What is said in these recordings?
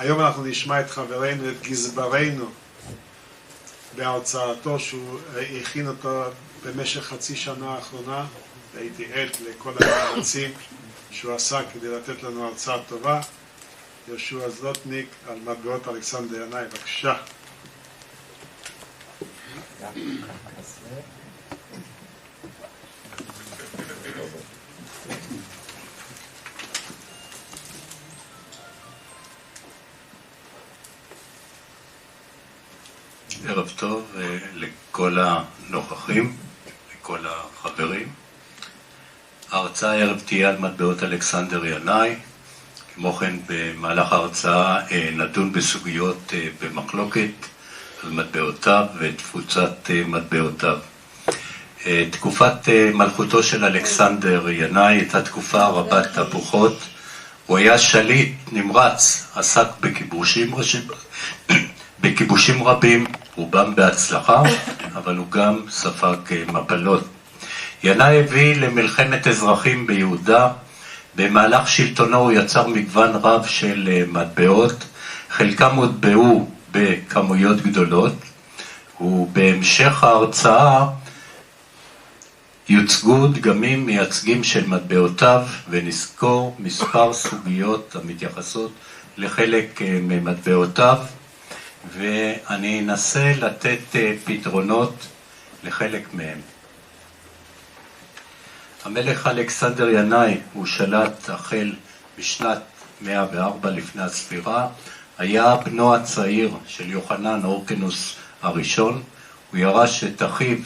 היום אנחנו נשמע את חברנו, את גזברנו, בהרצאתו שהוא הכין אותו במשך חצי שנה האחרונה, והייתי עד לכל המאמצים שהוא עשה כדי לתת לנו הרצאה טובה. יהושע זלוטניק על מטבעות אלכסנדר ינאי, בבקשה. ערב טוב לכל הנוכחים, לכל החברים. ההרצאה הערב תהיה על מטבעות אלכסנדר ינאי. כמו כן, במהלך ההרצאה נדון בסוגיות במחלוקת על מטבעותיו ותפוצת מטבעותיו. תקופת מלכותו של אלכסנדר ינאי הייתה תקופה רבת תהפוכות. הוא היה שליט נמרץ, עסק בכיבושים רבים, רובם בהצלחה, אבל הוא גם ספג מפלות. ינאי הביא למלחמת אזרחים ביהודה. במהלך שלטונו הוא יצר מגוון רב של מטבעות, חלקם הוטבעו בכמויות גדולות, ובהמשך ההרצאה יוצגו דגמים מייצגים של מטבעותיו, ונזכור מספר סוגיות המתייחסות לחלק ממטבעותיו, ואני אנסה לתת פתרונות לחלק מהם. המלך אלכסנדר ינאי, הוא שלט החל בשנת 104 לפני הספירה, היה בנו הצעיר של יוחנן הורקנוס הראשון. הוא ירש את אחיו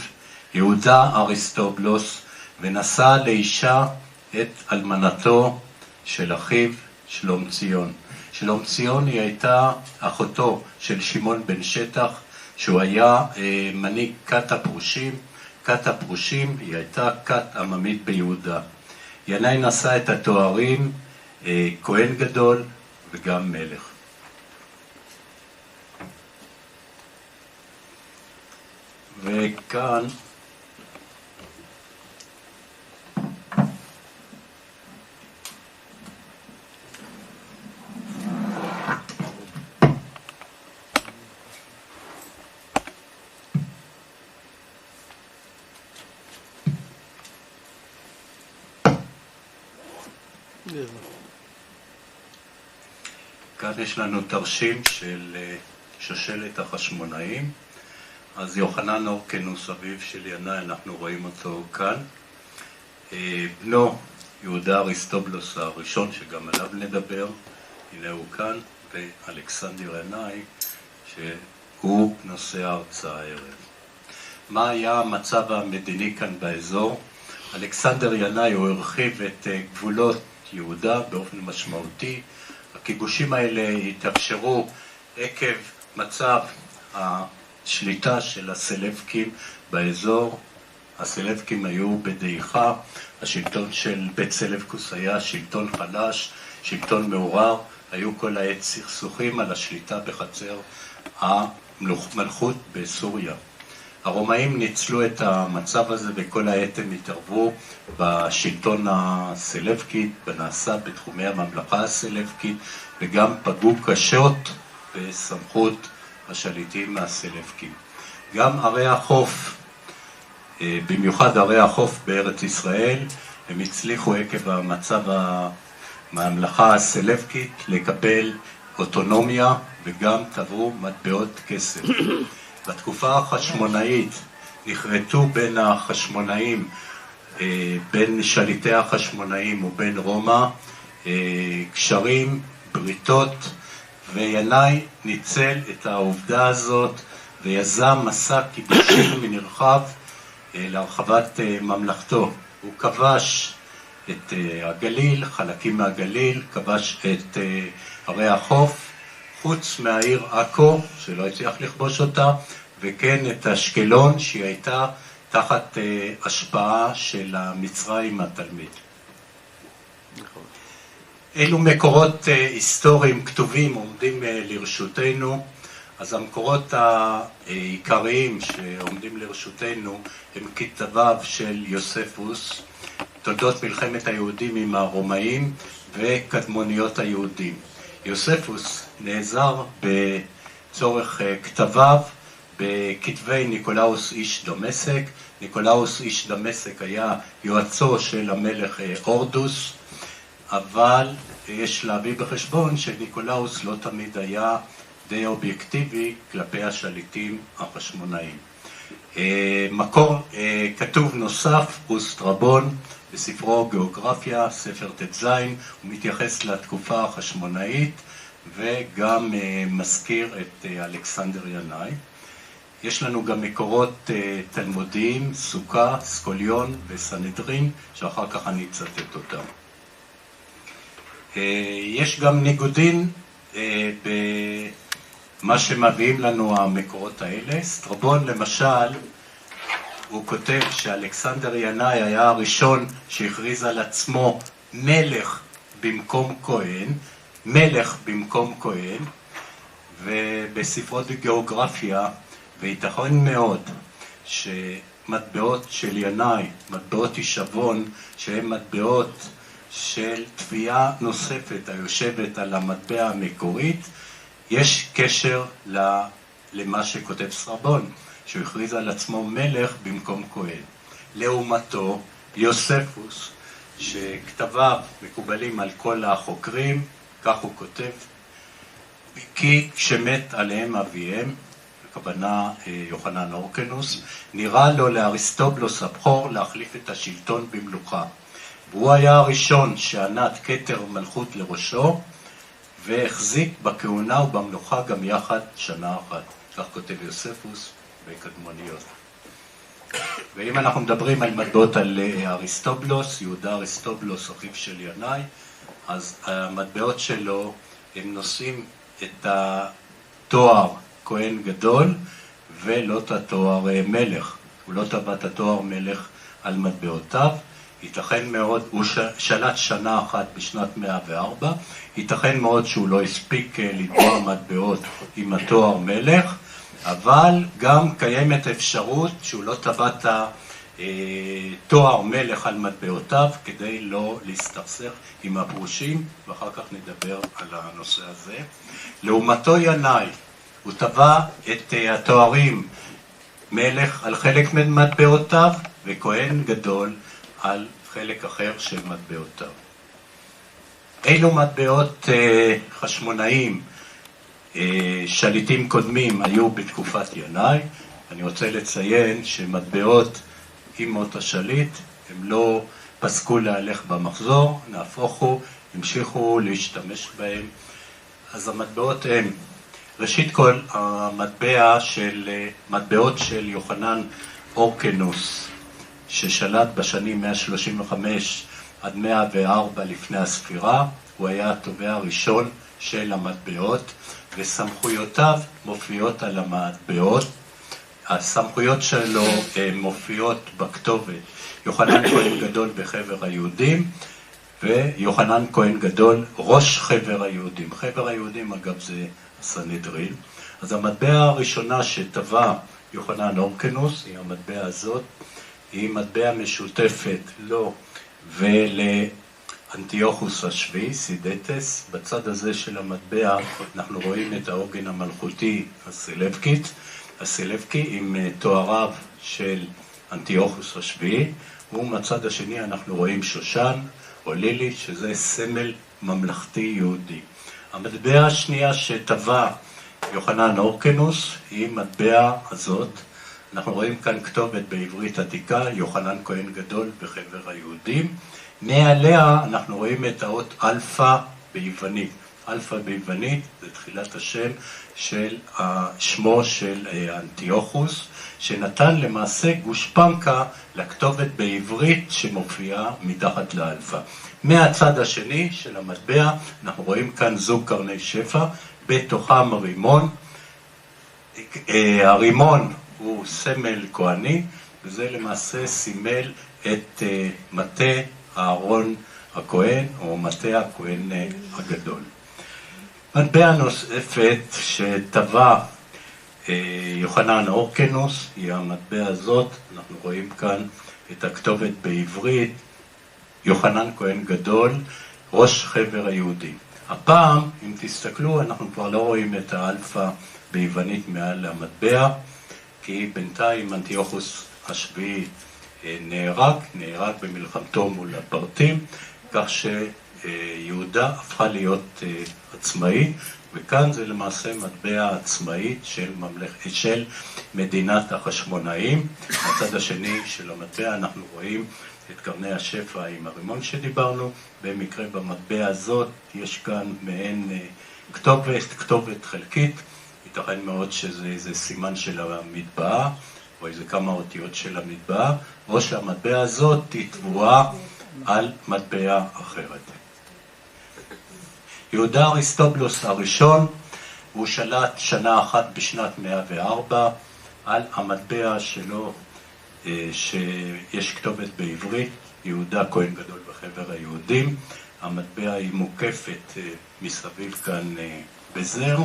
יהודה אריסטובולוס ונשא לאישה את אלמנתו של אחיו שלום ציון. שלום ציון היא הייתה אחותו של שמעון בן שטח, שהוא היה מנהיג כת הפרושים. כת הפרושים היא הייתה כת עממית ביהודה. ינאי נשא את התוארים כהן גדול וגם מלך. וכאן יש לנו תרשים של שושלת החשמונאים. אז יוחנן הורקנוס, אביו של ינאי, אנחנו רואים אותו כאן. בנו יהודה אריסטובולוס הראשון, שגם עליו נדבר, הנה הוא כאן, ואלכסנדר ינאי, שהוא נושא ההרצאה הערב. מה היה המצב המדיני כאן באזור? אלכסנדר ינאי הוא הרחיב את גבולות יהודה באופן משמעותי. הכיבושים האלה התאפשרו עקב מצב השליטה של הסלבקים באזור. הסלבקים היו בדעיכה, השלטון של בית סלבקוס היה שלטון חלש, שלטון מעורר, היו כל העת סכסוכים על השליטה בחצר המלכות בסוריה. הרומאים ניצלו את המצב הזה וכל העת הם התערבו בשלטון הסלבקי, בנעשה בתחומי הממלכה הסלבקית, וגם פגעו קשות בסמכות השליטים הסלבקים. גם ערי החוף, במיוחד ערי החוף בארץ ישראל, הם הצליחו עקב המצב הממלכה הסלבקית לקבל אוטונומיה וגם טבעו מטבעות כסף. בתקופה החשמונאית נחרטו בין החשמונאים, בין שליטי החשמונאים ובין רומא, קשרים, בריתות, וינאי ניצל את העובדה הזאת ויזם מסע כיבושים מנרחב להרחבת ממלכתו. הוא כבש את הגליל, חלקים מהגליל, כבש את ערי החוף, חוץ מהעיר עכו, שלא הצליח לכבוש אותה, וכן את אשקלון, שהיא הייתה תחת השפעה של המצרים התלמיד. אילו מקורות היסטוריים כתובים עומדים לרשותנו. אז המקורות העיקריים שעומדים לרשותנו הם כתביו של יוספוס, תולדות מלחמת היהודים עם הרומאים וקדמוניות היהודים. יוספוס נעזר בצורך כתביו בכתבי ניקולאוס איש דמשק. ניקולאוס איש דמשק היה יועצו של המלך הורדוס, אבל יש להביא בחשבון שניקולאוס לא תמיד היה די אובייקטיבי כלפי השליטים החשמונאים. מקור כתוב נוסף הוא סטרבון בספרו גיאוגרפיה, ספר ט"ז, הוא מתייחס לתקופה החשמונאית וגם מזכיר את אלכסנדר ינאי. יש לנו גם מקורות תלמודיים, סוכה, סקוליון וסנהדרין, שאחר כך אני אצטט אותם. יש גם ניגודין במה שמביאים לנו המקורות האלה. סטרבון למשל, הוא כותב שאלכסנדר ינאי היה הראשון שהכריז על עצמו מלך במקום כהן, מלך במקום כהן, ובספרות גיאוגרפיה, וייתכן מאוד שמטבעות של ינאי, מטבעות הישבון, שהן מטבעות של תביעה נוספת היושבת על המטבע המקורית, יש קשר למה שכותב סטרבון, שהוא הכריז על עצמו מלך במקום כהן. לעומתו, יוספוס, שכתביו מקובלים על כל החוקרים, כך הוא כותב, כי כשמת עליהם אביהם, הכוונה יוחנן אורקנוס, נראה לו לאריסטובולוס הבכור להחליף את השלטון במלוכה. והוא היה הראשון שענד כתר מלכות לראשו, והחזיק בכהונה ובמלוכה גם יחד שנה אחת. כך כותב יוספוס בקדמוניות. ואם אנחנו מדברים על מטבעות על אריסטובולוס, יהודה אריסטובולוס, אחיו של ינאי, אז המטבעות שלו הם נושאים את התואר כהן גדול ולא את התואר מלך. הוא לא טבע את התואר מלך על מטבעותיו. ייתכן מאוד, הוא שלט שנה אחת בשנת 104, ייתכן מאוד שהוא לא הספיק לטבוע מטבעות עם התואר מלך, אבל גם קיימת אפשרות שהוא לא טבע את התואר מלך על מטבעותיו כדי לא להסתכסך עם הפרושים, ואחר כך נדבר על הנושא הזה. לעומתו ינאי, הוא טבע את התוארים מלך על חלק ממטבעותיו וכהן גדול על חלק אחר של מטבעותיו. אילו מטבעות חשמונאים, שליטים קודמים היו בתקופת ינאי. אני רוצה לציין שמטבעות עם מות השליט הם לא פסקו להלך במחזור, נהפוך הוא, המשיכו להשתמש בהם. אז המטבעות הם, ראשית כל, מטבעות של יוחנן אורקנוס, ששלט בשנים 135 עד 104 לפני הספירה, הוא היה התובע הראשון של המטבעות, וסמכויותיו מופיעות על המטבעות. הסמכויות שלו מופיעות בכתובת, יוחנן כהן גדול בחבר היהודים, ויוחנן כהן גדול ראש חבר היהודים. חבר היהודים אגב זה הסנהדרין. אז המטבע הראשונה שטבע יוחנן אורקנוס, היא המטבע הזאת, היא מטבע משותפת לו ולאנטיוכוס השביעי, סידטס. בצד הזה של המטבע אנחנו רואים את העוגן המלכותי הסלבקי עם תואריו של אנטיוכוס השביעי, ומצד השני אנחנו רואים שושן או לילי, שזה סמל ממלכתי יהודי. המטבע השנייה שטבע יוחנן אורקנוס היא מטבע הזאת. אנחנו רואים כאן כתובת בעברית עתיקה, יוחנן כהן גדול בחבר היהודים. מעליה אנחנו רואים את האות אלפא ביוונית. אלפא ביוונית זה תחילת השם של שמו של אנטיוכוס, שנתן למעשה גושפנקה לכתובת בעברית שמופיעה מתחת לאלפא. מהצד השני של המטבע אנחנו רואים כאן זוג קרני שפע, בתוכם רימון. הרימון הוא סמל כהני, וזה למעשה סימל את מטה אהרון הכהן, או מטה הכהן הגדול. מטבע נוספת שטבע יוחנן אורקנוס, היא המטבע הזאת. אנחנו רואים כאן את הכתובת בעברית, יוחנן כהן גדול, ראש חבר היהודים. הפעם, אם תסתכלו, אנחנו כבר לא רואים את האלפא ביוונית מעל המטבע, כי בינתיים אנטיוכוס השביעי נהרג במלחמתו מול הפרטים, כך שיהודה הפכה להיות עצמאית, וכאן זה למעשה מטבע עצמאית של מדינת החשמונאים. בצד השני של המטבע אנחנו רואים את קרני השפע עם הרימון שדיברנו. במקרה במטבע הזאת יש כאן מעין כתובת חלקית, ייתכן מאוד שזה איזה סימן של המטבעה, או איזה כמה אותיות של המטבעה, או שהמטבע הזאת היא טבועה על מטבע אחרת. יהודה אריסטובולוס הראשון, הוא שלט שנה אחת בשנת 104 על המטבע שלו, שיש כתובת בעברית, יהודה כהן גדול בחבר היהודים. המטבע היא מוקפת מסביב כאן בזר.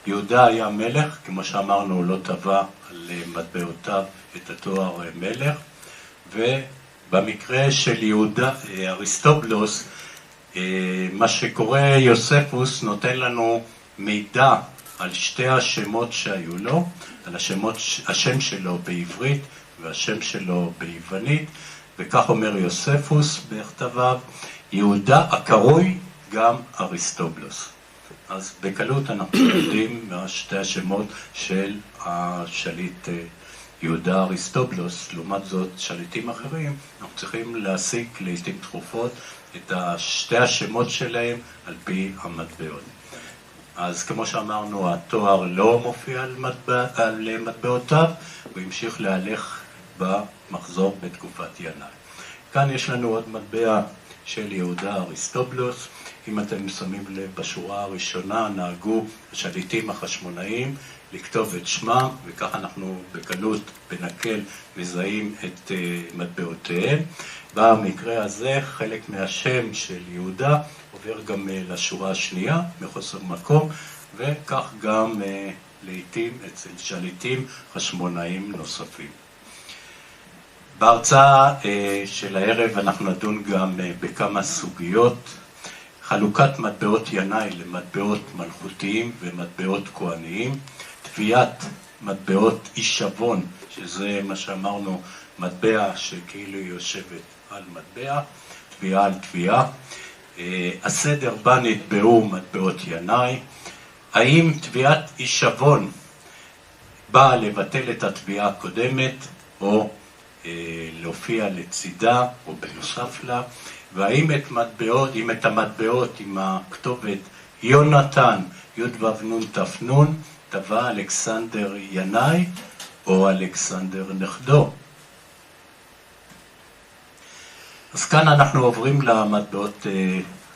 יהודה היה מלך, כמו שאמרנו, הוא לא טבע על מטבעותיו את התואר מלך, ובמקרה של יהודה אריסטובולוס, מה שקורא יוספוס נותן לנו מידע על שתי השמות שהיו לו, על השם שלו בעברית והשם שלו ביוונית, וכך אומר יוספוס בכתביו, יהודה הקרוי גם אריסטובולוס. אז בקלות אנחנו יודעים מהשתי השמות של השליט יהודה אריסטובולוס. לעומת זאת, שליטים אחרים, אנחנו צריכים להסיק לעתים תכופות את שתי השמות שלהם על פי המטבעות. אז כמו שאמרנו, התואר לא מופיע על מטבעותיו, הוא המשיך להלך במחזור בתקופת ינאי. כאן יש לנו עוד מטבע של יהודה אריסטובולוס. אם אתם שמים לב, בשורה הראשונה נהגו השליטים החשמונאים לכתוב את שמם, וכך אנחנו בקלות בנקל מזהים את מטבעותיהם. במקרה הזה חלק מהשם של יהודה עובר גם לשורה השנייה מחוסר מקום, וכך גם לעתים אצל שליטים חשמונאים נוספים. בהרצאה של הערב אנחנו נדון גם בכמה סוגיות. חלוקת מטבעות ינאי למטבעות מלכותיים ומטבעות כהניים, טביעת מטבעות אישבון, שזה מה שאמרנו, מטבע שכאילו יושבת על מטבע, טביעה על טביעה, הסדר בה נטבעו מטבעות ינאי, האם טביעת אישבון באה לבטל את הטביעה הקודמת, או להופיע לצידה או בנוסף לה, והאם את המטבעות עם הכתובת יונתן י"ו נ' ת' נ' טבע אלכסנדר ינאי או אלכסנדר נכדו. אז כאן אנחנו עוברים למטבעות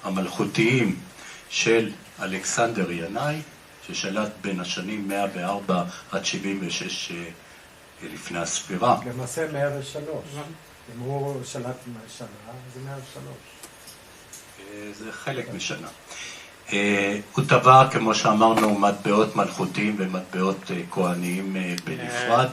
המלכותיים של אלכסנדר ינאי, ששלט בין השנים 104 עד 76 לפני הספירה. למעשה 103. אם הוא שלט שנה, זה 103. זה חלק משנה. הוא טבע, כמו שאמרנו, מטבעות מלכותיים ומטבעות כהניים בנפרד,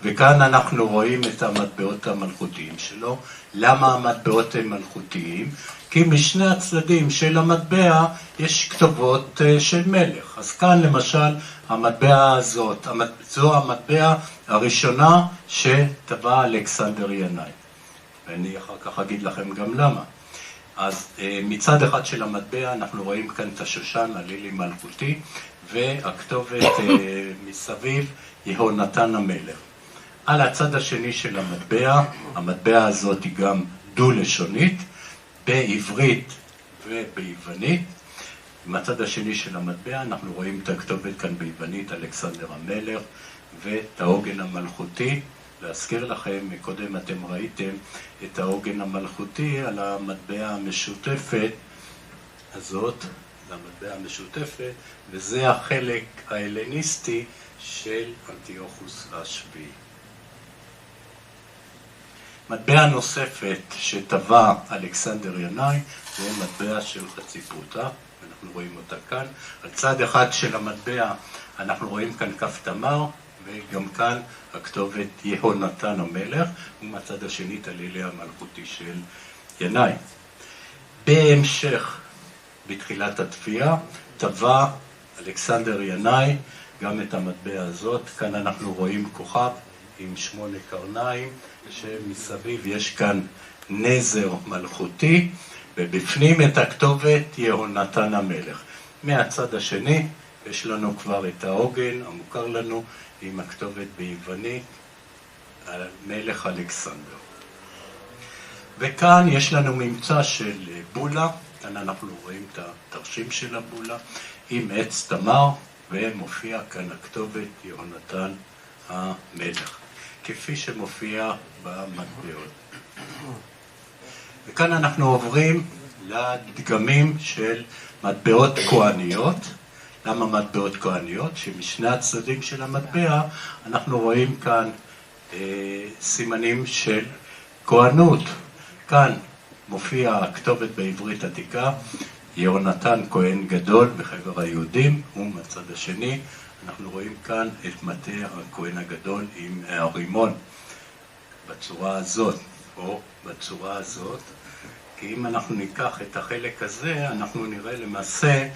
וכאן אנחנו רואים את המטבעות המלכותיים שלו. למה המטבעות הם מלכותיים? כי משני הצדדים של המטבע יש כתובות של מלך. אז כאן למשל המטבע הזאת, זו המטבע הראשונה שטבע אלכסנדר ינאי. ואני אחר כך אגיד לכם גם למה. אז מצד אחד של המטבע אנחנו רואים כאן את השושן, הלילי מלכותי, והכתובת מסביב יהונתן המלך. על הצד השני של המטבע הזאת היא גם דו-לשונית, בעברית וביוונית. מהצד השני של המטבע אנחנו רואים את הכתובת כאן ביוונית, אלכסנדר המלך, ואת העוגן המלכותי. להזכיר לכם, קודם אתם ראיתם את העוגן המלכותי על המטבע המשותפת הזאת, המטבע המשותפת, וזה החלק ההלניסטי של אנטיוכוס השביעי. מטבע נוספת שטבע אלכסנדר ינאי זה מטבע של חצי פרוטה, אנחנו רואים אותה כאן. על צד אחד של המטבע אנחנו רואים כאן כף תמר, וגם כאן הכתובת יהונתן המלך, ומהצד השני הלילי המלכותי של ינאי. בהמשך בתחילת התביעה, טבע אלכסנדר ינאי גם את המטבע הזאת. כאן אנחנו רואים כוכב עם 8 קרניים, שמסביב יש כאן נזר מלכותי, ובפנים את הכתובת יהונתן המלך. מהצד השני יש לנו כבר את העוגן המוכר לנו עם הכתובת ביוונית, מלך אלכסנדר. וכאן יש לנו ממצא של בולה, כאן אנחנו רואים את התרשים של הבולה עם עץ תמר, ומופיע כאן הכתובת יהונתן המלך, כפי שמופיע במטבעות. וכאן אנחנו עוברים לדגמים של מטבעות כהניות. למה מטבעות כהניות? שמשני הצדדים של המטבע אנחנו רואים כאן סימנים של כהנות. כאן מופיע הכתובת בעברית עתיקה, יהונתן כהן גדול בחבר היהודים, ומהצד השני אנחנו רואים כאן את מטה הכהן הגדול עם הרימון בצורה הזאת או בצורה הזאת. כי אם אנחנו ניקח את החלק הזה, אנחנו נראה למעשה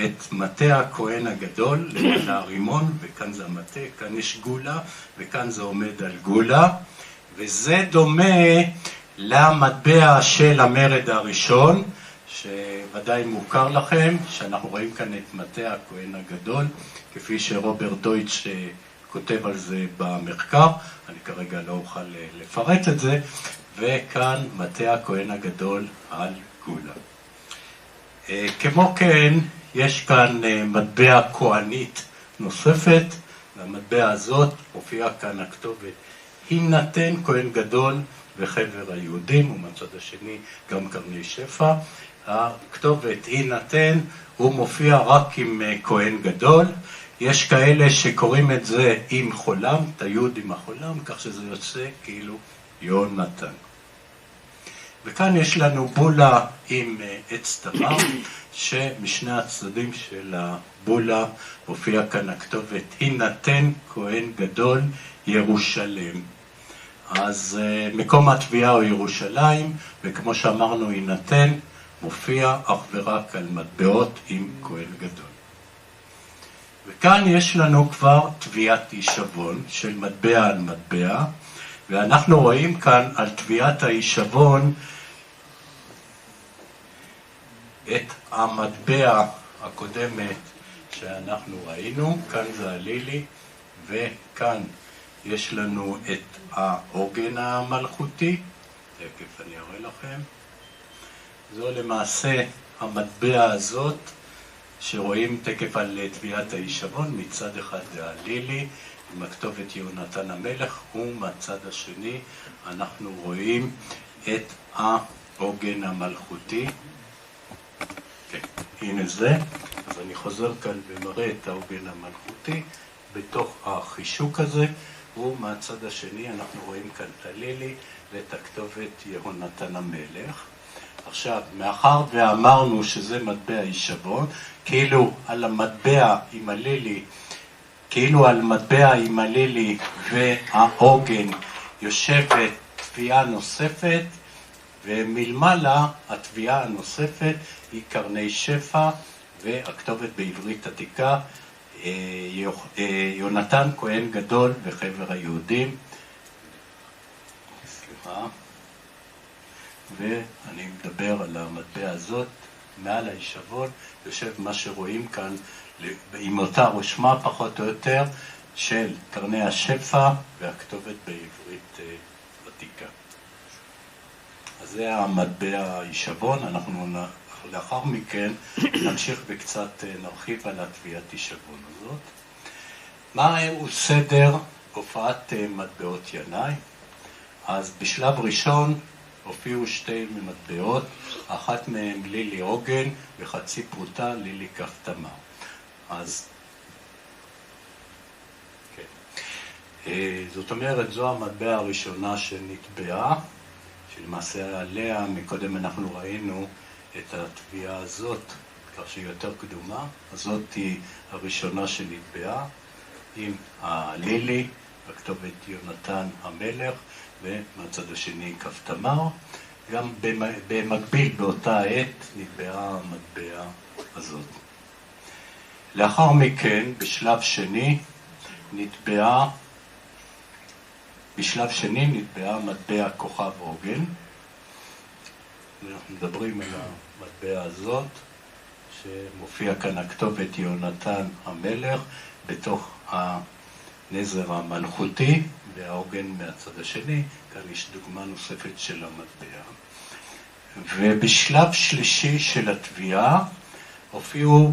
את מטה הכהן הגדול למעלה הרימון, וכאן זה המטה, כאן יש גולה, וכאן זה עומד על גולה, וזה דומה למטבע של המרד הראשון, שוודאי מוכר לכם, שאנחנו רואים כאן את מטה הכהן הגדול, כפי שרוברט דויטש כותב על זה במחקר, אני כרגע לא אוכל לפרט את זה, וכאן מטה הכהן הגדול על גולה. כמו כן, יש כאן מטבע כהנית נוספת, והמטבע הזאת מופיע כאן הכתובת, הינתן כהן גדול וחבר היהודים, ומצד השני גם קרני שפע. הכתובת הינתן, הוא מופיע רק עם כהן גדול. יש כאלה שקוראים את זה עם חולם, את היוד עם החולם, כך שזה יוצא כאילו יהונתן. וכאן יש לנו בולה עם עץ תמר, שמשני הצדדים של הבולה מופיע כאן הכתובת, הינתן כהן גדול ירושלם. אז מקום התביעה הוא ירושלים, וכמו שאמרנו, הינתן מופיע אך ורק על מטבעות עם כהן גדול. וכאן יש לנו כבר תביעת הישבון של מטבע על מטבע, ואנחנו רואים כאן על תביעת ההישבון את המטבע הקודמת שאנחנו ראינו, כאן זה הלילי, וכאן יש לנו את העוגן המלכותי, תכף אני אראה לכם. זו למעשה המטבע הזאת שרואים תכף על תביעת ההישבון, מצד אחד זה הלילי עם הכתובת יהונתן המלך, ומהצד השני אנחנו רואים את העוגן המלכותי. כן, הנה זה. אז אני חוזר כאן ומראה את העוגן המלכותי בתוך החישוק הזה, ומהצד השני אנחנו רואים כאן את הלילי ואת הכתובת יהונתן המלך. עכשיו, מאחר ואמרנו שזה מטבע הישבון, כאילו על המטבע עם הלילי, כאילו על מטבע עם הלילי והעוגן יושבת תביעה נוספת, ומלמעלה התביעה הנוספת היא קרני שפע, והכתובת בעברית עתיקה, יהונתן כהן גדול וחבר היהודים. סליחה. ואני מדבר על המטבע הזאת, מעל ההישבון יושב מה שרואים כאן עם אותה רשמה פחות או יותר של קרני השפע והכתובת בעברית עתיקה. אז זה המטבע הישבון. אנחנו לאחר מכן נמשיך וקצת נרחיב על התביעת הישבון הזאת. מהו סדר הופעת מטבעות ינאי? אז בשלב ראשון הופיעו שתי מטבעות, אחת מהן לילי עוגן וחצי פרוטה לילי כף תמר. אז כן. זאת אומרת, זו המטבע הראשונה שנטבעה, שלמעשה עליה מקודם אנחנו ראינו את התביעה הזאת, כך שהיא יותר קדומה. אז זאת היא הראשונה שנטבעה עם הלילי, הכתובת יהונתן המלך, ומהצד השני כף תמר. גם במקביל באותה עת נתבעה המטבע הזאת. לאחר מכן, בשלב שני נתבעה מטבע כוכב עוגן. אנחנו מדברים על המטבע הזאת, שמופיע כאן הכתובת יהונתן המלך, בתוך הנזר המלכותי, והעוגן מהצד השני. כאן יש דוגמה נוספת של המטבע. ובשלב שלישי של התביעה הופיעו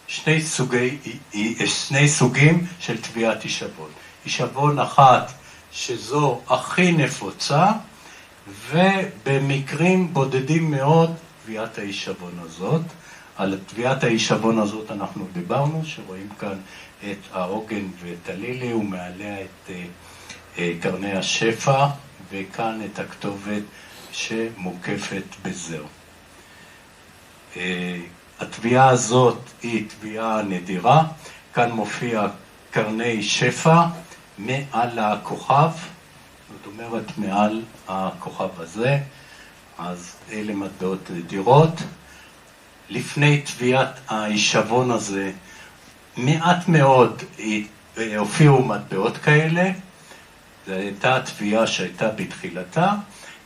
שני סוגים של תביעת הישבון. הישבון אחת שזו הכי נפוצה, ובמקרים בודדים מאוד תביעת ההישבון הזאת. על תביעת ההישבון הזאת אנחנו דיברנו, שרואים כאן את העוגן ואת הלילי, ומעליה את קרני השפע, וכאן את הכתובת שמוקפת בזר. התביעה הזאת היא תביעה נדירה. כאן מופיע קרני שפע מעל הכוכב, זאת אומרת מעל הכוכב הזה. אז אלה מטבעות נדירות. לפני תביעת ההישבון הזה מעט מאוד הופיעו מטבעות כאלה. זו הייתה תביעה שהייתה בתחילתה,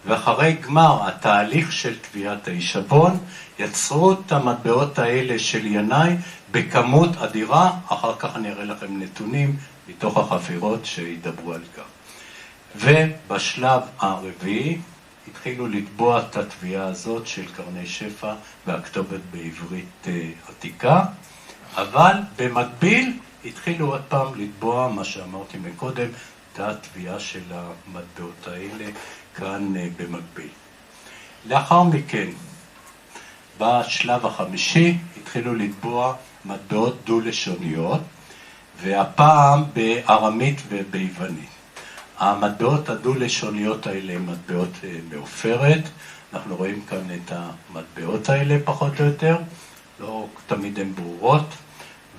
ואחרי גמר התהליך של תביעת ההישבון יצרו את המטבעות האלה של ינאי בכמות אדירה. אחר כך אני אראה לכם נתונים מתוך החפירות שידברו על כך. ובשלב הרביעי התחילו לתבוע את התביעה הזאת של קרני שפע והכתובת בעברית עתיקה, אבל במקביל התחילו עוד פעם לתבוע מה שאמרתי מקודם, את התביעה של המטבעות האלה כאן במקביל. לאחר מכן, בשלב החמישי התחילו לתבוע מטבעות דו-לשוניות, והפעם בארמית וביוונית. המטבעות הדו-לשוניות האלה הן מטבעות מעופרת. אנחנו רואים כאן את המטבעות האלה פחות או יותר, לא תמיד הן ברורות,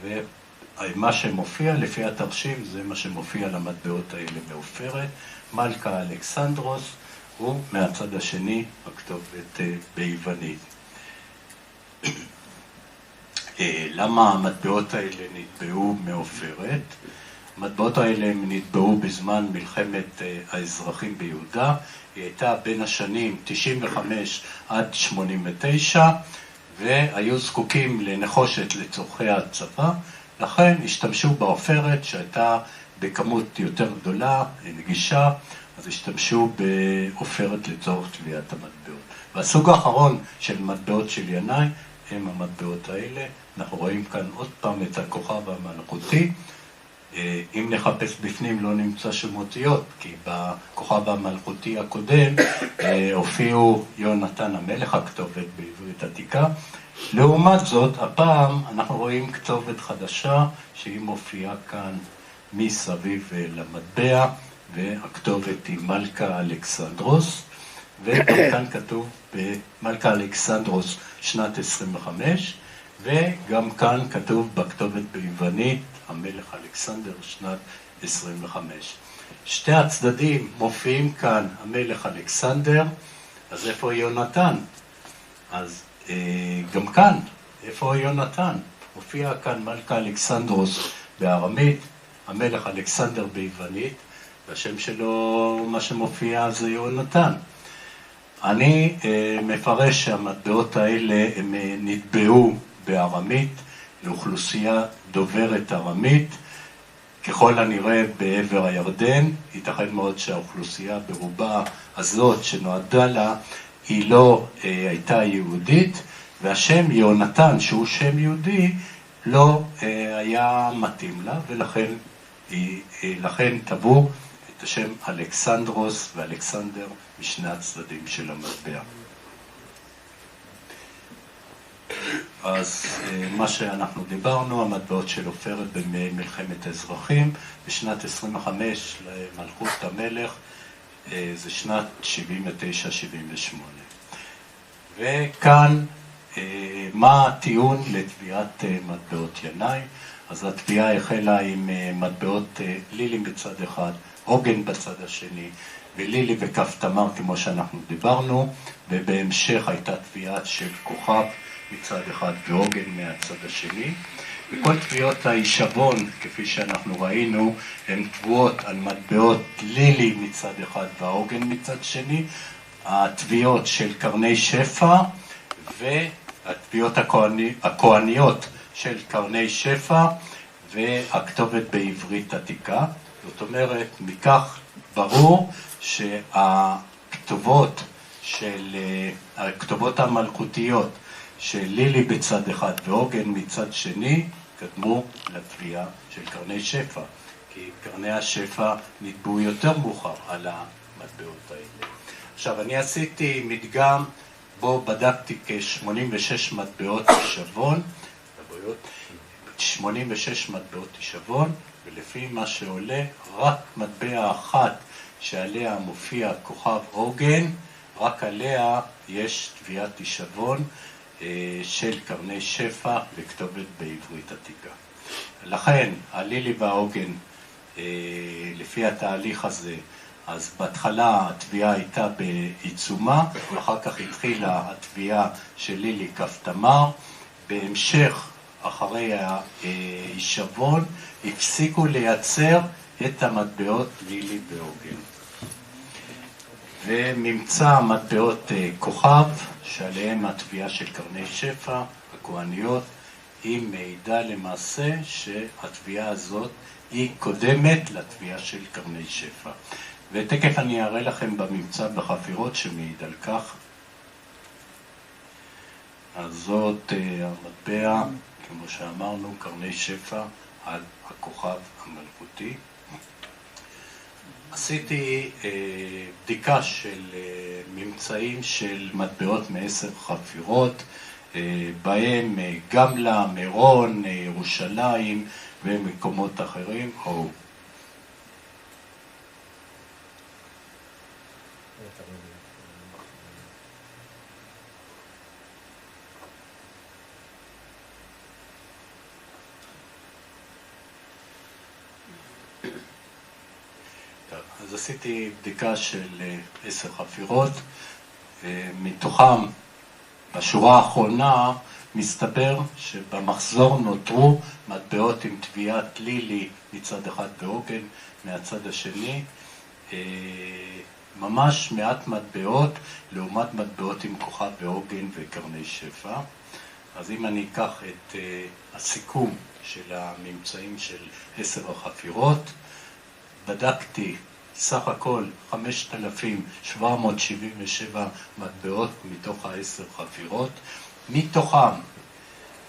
ומה שמופיע לפי התרשים זה מה שמופיע למטבעות האלה מעופרת. מלכה אלכסנדרוס הוא מהצד השני הכתובת ביוונית. למה המטבעות האלה נתבעו מעופרת? המטבעות האלה הם נתבעו בזמן מלחמת האזרחים ביהודה. היא הייתה בין השנים 95 עד 89, והיו זקוקים לנחושת לצורכי הצבא, לכן השתמשו בעופרת שהייתה בכמות יותר גדולה, נגישה, אז השתמשו בעופרת לצורך תביעת המטבעות. והסוג האחרון של מטבעות של ינאי הם המטבעות האלה. אנחנו רואים כאן עוד פעם את הכוכב המלכותי. אם נחפש בפנים לא נמצא שום אותיות, כי בכוכב המלכותי הקודם הופיעו יהונתן המלך, הכתובת בעברית עתיקה. לעומת זאת, הפעם אנחנו רואים כתובת חדשה שהיא מופיעה כאן מסביב למטבע, והכתובת היא מלכה אלכסנדרוס, וכאן כתוב במלכה אלכסנדרוס שנת 25, וגם כאן כתוב בכתובת ביוונית המלך אלכסנדר שנת 25. שתי הצדדים מופיעים כאן המלך אלכסנדר, אז איפה יונתן? אז גם כאן, איפה יונתן? מופיע כאן מלכה אלכסנדרוס בארמית, המלך אלכסנדר ביוונית, והשם שלו, מה שמופיע זה יונתן. אני מפרש שהמטבעות האלה הם נתבעו בארמית, לאוכלוסייה דוברת ארמית, ככל הנראה בעבר הירדן. ייתכן מאוד שהאוכלוסייה ברובה הזאת שנועדה לה היא לא הייתה יהודית, והשם יהונתן שהוא שם יהודי לא היה מתאים לה, ולכן טבעו את השם אלכסנדרוס ואלכסנדר משני הצדדים של המטבע. אז מה שאנחנו דיברנו, המטבעות של עופרת במלחמת האזרחים, בשנת 25 למלכות המלך, זה שנת 79-78. וכאן, מה הטיעון לתביעת מטבעות ינאי? אז התביעה החלה עם מטבעות לילים בצד אחד, עוגן בצד השני, ולילי וכף תמר כמו שאנחנו דיברנו, ובהמשך הייתה תביעה של כוכב מצד אחד ועוגן מהצד השני. וכל תביעות ההישבון, כפי שאנחנו ראינו, הן תבואות על מטבעות לילי מצד אחד והעוגן מצד שני, התביעות של קרני שפע והתביעות הכהניות של קרני שפע והכתובת בעברית עתיקה. זאת אומרת, מכך ברור הכתובות המלכותיות של לילי בצד אחד ועוגן מצד שני קדמו לתביעה של קרני שפע, כי קרני השפע נתבעו יותר מאוחר על המטבעות האלה. עכשיו, אני עשיתי מדגם בו בדקתי כ-86 מטבעות הישבון, 86 מטבעות הישבון, ולפי מה שעולה, רק מטבע אחת שעליה מופיע כוכב עוגן, רק עליה יש תביעת הישבון של קרני שפע וכתובת בעברית עתיקה. לכן, הלילי והעוגן, לפי התהליך הזה, אז בהתחלה התביעה הייתה בעיצומה, אחר כך התחילה התביעה של לילי כף תמר, בהמשך, אחרי ההישבון, הפסיקו לייצר את המטבעות לילי ועוגן. וממצא מטבעות כוכב, שעליהם התביעה של קרני שפע, הכהניות, היא מעידה למעשה שהתביעה הזאת היא קודמת לתביעה של קרני שפע. ותכף אני אראה לכם בממצא בחפירות שמעיד על כך. אז זאת המטבע, כמו שאמרנו, קרני שפע על הכוכב המלכותי. עשיתי בדיקה של ממצאים של מטבעות מ10 חפירות, בהם גמלה, מירון, ירושלים ומקומות אחרים. אז עשיתי בדיקה של 10 חפירות, מתוכם בשורה האחרונה מסתבר שבמחזור נותרו מטבעות עם תביעת לילי מצד אחד ועוגן מהצד השני, ממש מעט מטבעות לעומת מטבעות עם כוכב ועוגן וקרני שפע. אז אם אני אקח את הסיכום של הממצאים של 10 החפירות, בדקתי סך הכל 5,777 מטבעות מתוך 10 חפירות, מתוכם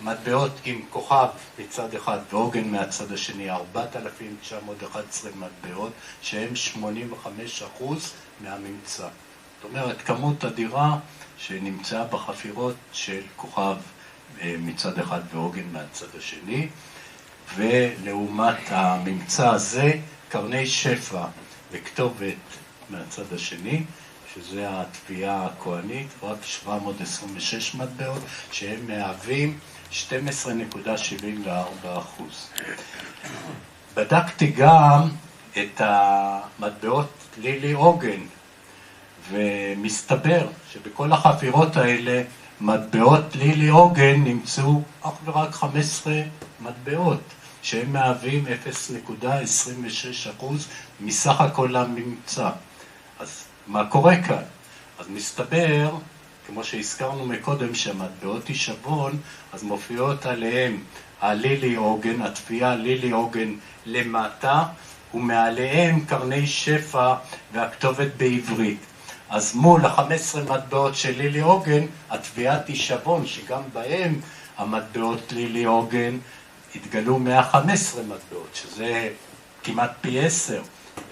מטבעות עם כוכב מצד אחד ועוגן מהצד השני 4,911 מטבעות, שהם 85% מהממצא. זאת אומרת, כמות אדירה שנמצאה בחפירות של כוכב מצד אחד ועוגן מהצד השני, ולעומת הממצא הזה, קרני שפע וכתובת מהצד השני, שזה התביעה הכהנית, רק 726 מטבעות, שהם מהווים 12.74%. בדקתי גם את המטבעות לילי עוגן, ומסתבר שבכל החפירות האלה, מטבעות לילי עוגן נמצאו אך ורק 15 מטבעות, שהם מהווים 0.26% מסך הכל הממצא. אז מה קורה כאן? אז מסתבר, כמו שהזכרנו מקודם, שהמטבעות הישבון, אז מופיעות עליהם הלילי עוגן, התביעה לילי עוגן למטה, ומעליהם קרני שפע והכתובת בעברית. אז מול ה-15 מטבעות של לילי עוגן, התביעת הישבון, שגם בהם המטבעות לילי עוגן, התגלו 115 מטבעות, שזה כמעט פי 10,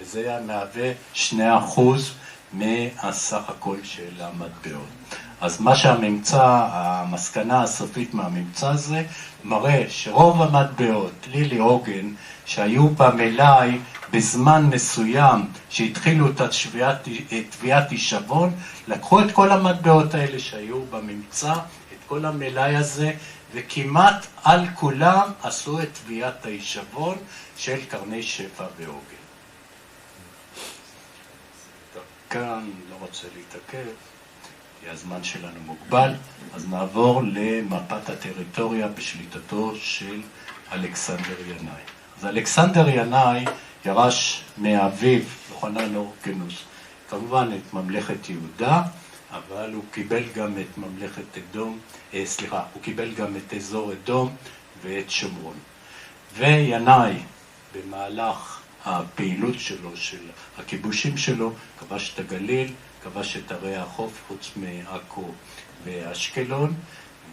וזה מהווה 2% מהסך הכל של המטבעות. אז מה שהממצא, המסקנה הסופית מהממצא הזה, מראה שרוב המטבעות לילי עוגן שהיו במלאי בזמן מסוים שהתחילו את תביעת הישבון, לקחו את כל המטבעות האלה שהיו בממצא, את כל המלאי הזה, וכמעט על כולם עשו את תביעת ההישבון של קרני שפע ועוגן. כאן, לא רוצה להתעכב, כי הזמן שלנו מוגבל, אז נעבור למפת הטריטוריה בשליטתו של אלכסנדר ינאי. אז אלכסנדר ינאי ירש מאביו, יוחנן אורקנוס, כמובן את ממלכת יהודה, אבל הוא קיבל גם את ממלכת אדום, הוא קיבל גם את אזור אדום ואת שומרון. וינאי, במהלך הפעילות שלו, של הכיבושים שלו, כבש את הגליל, כבש את ערי החוף חוץ מעכו ואשקלון,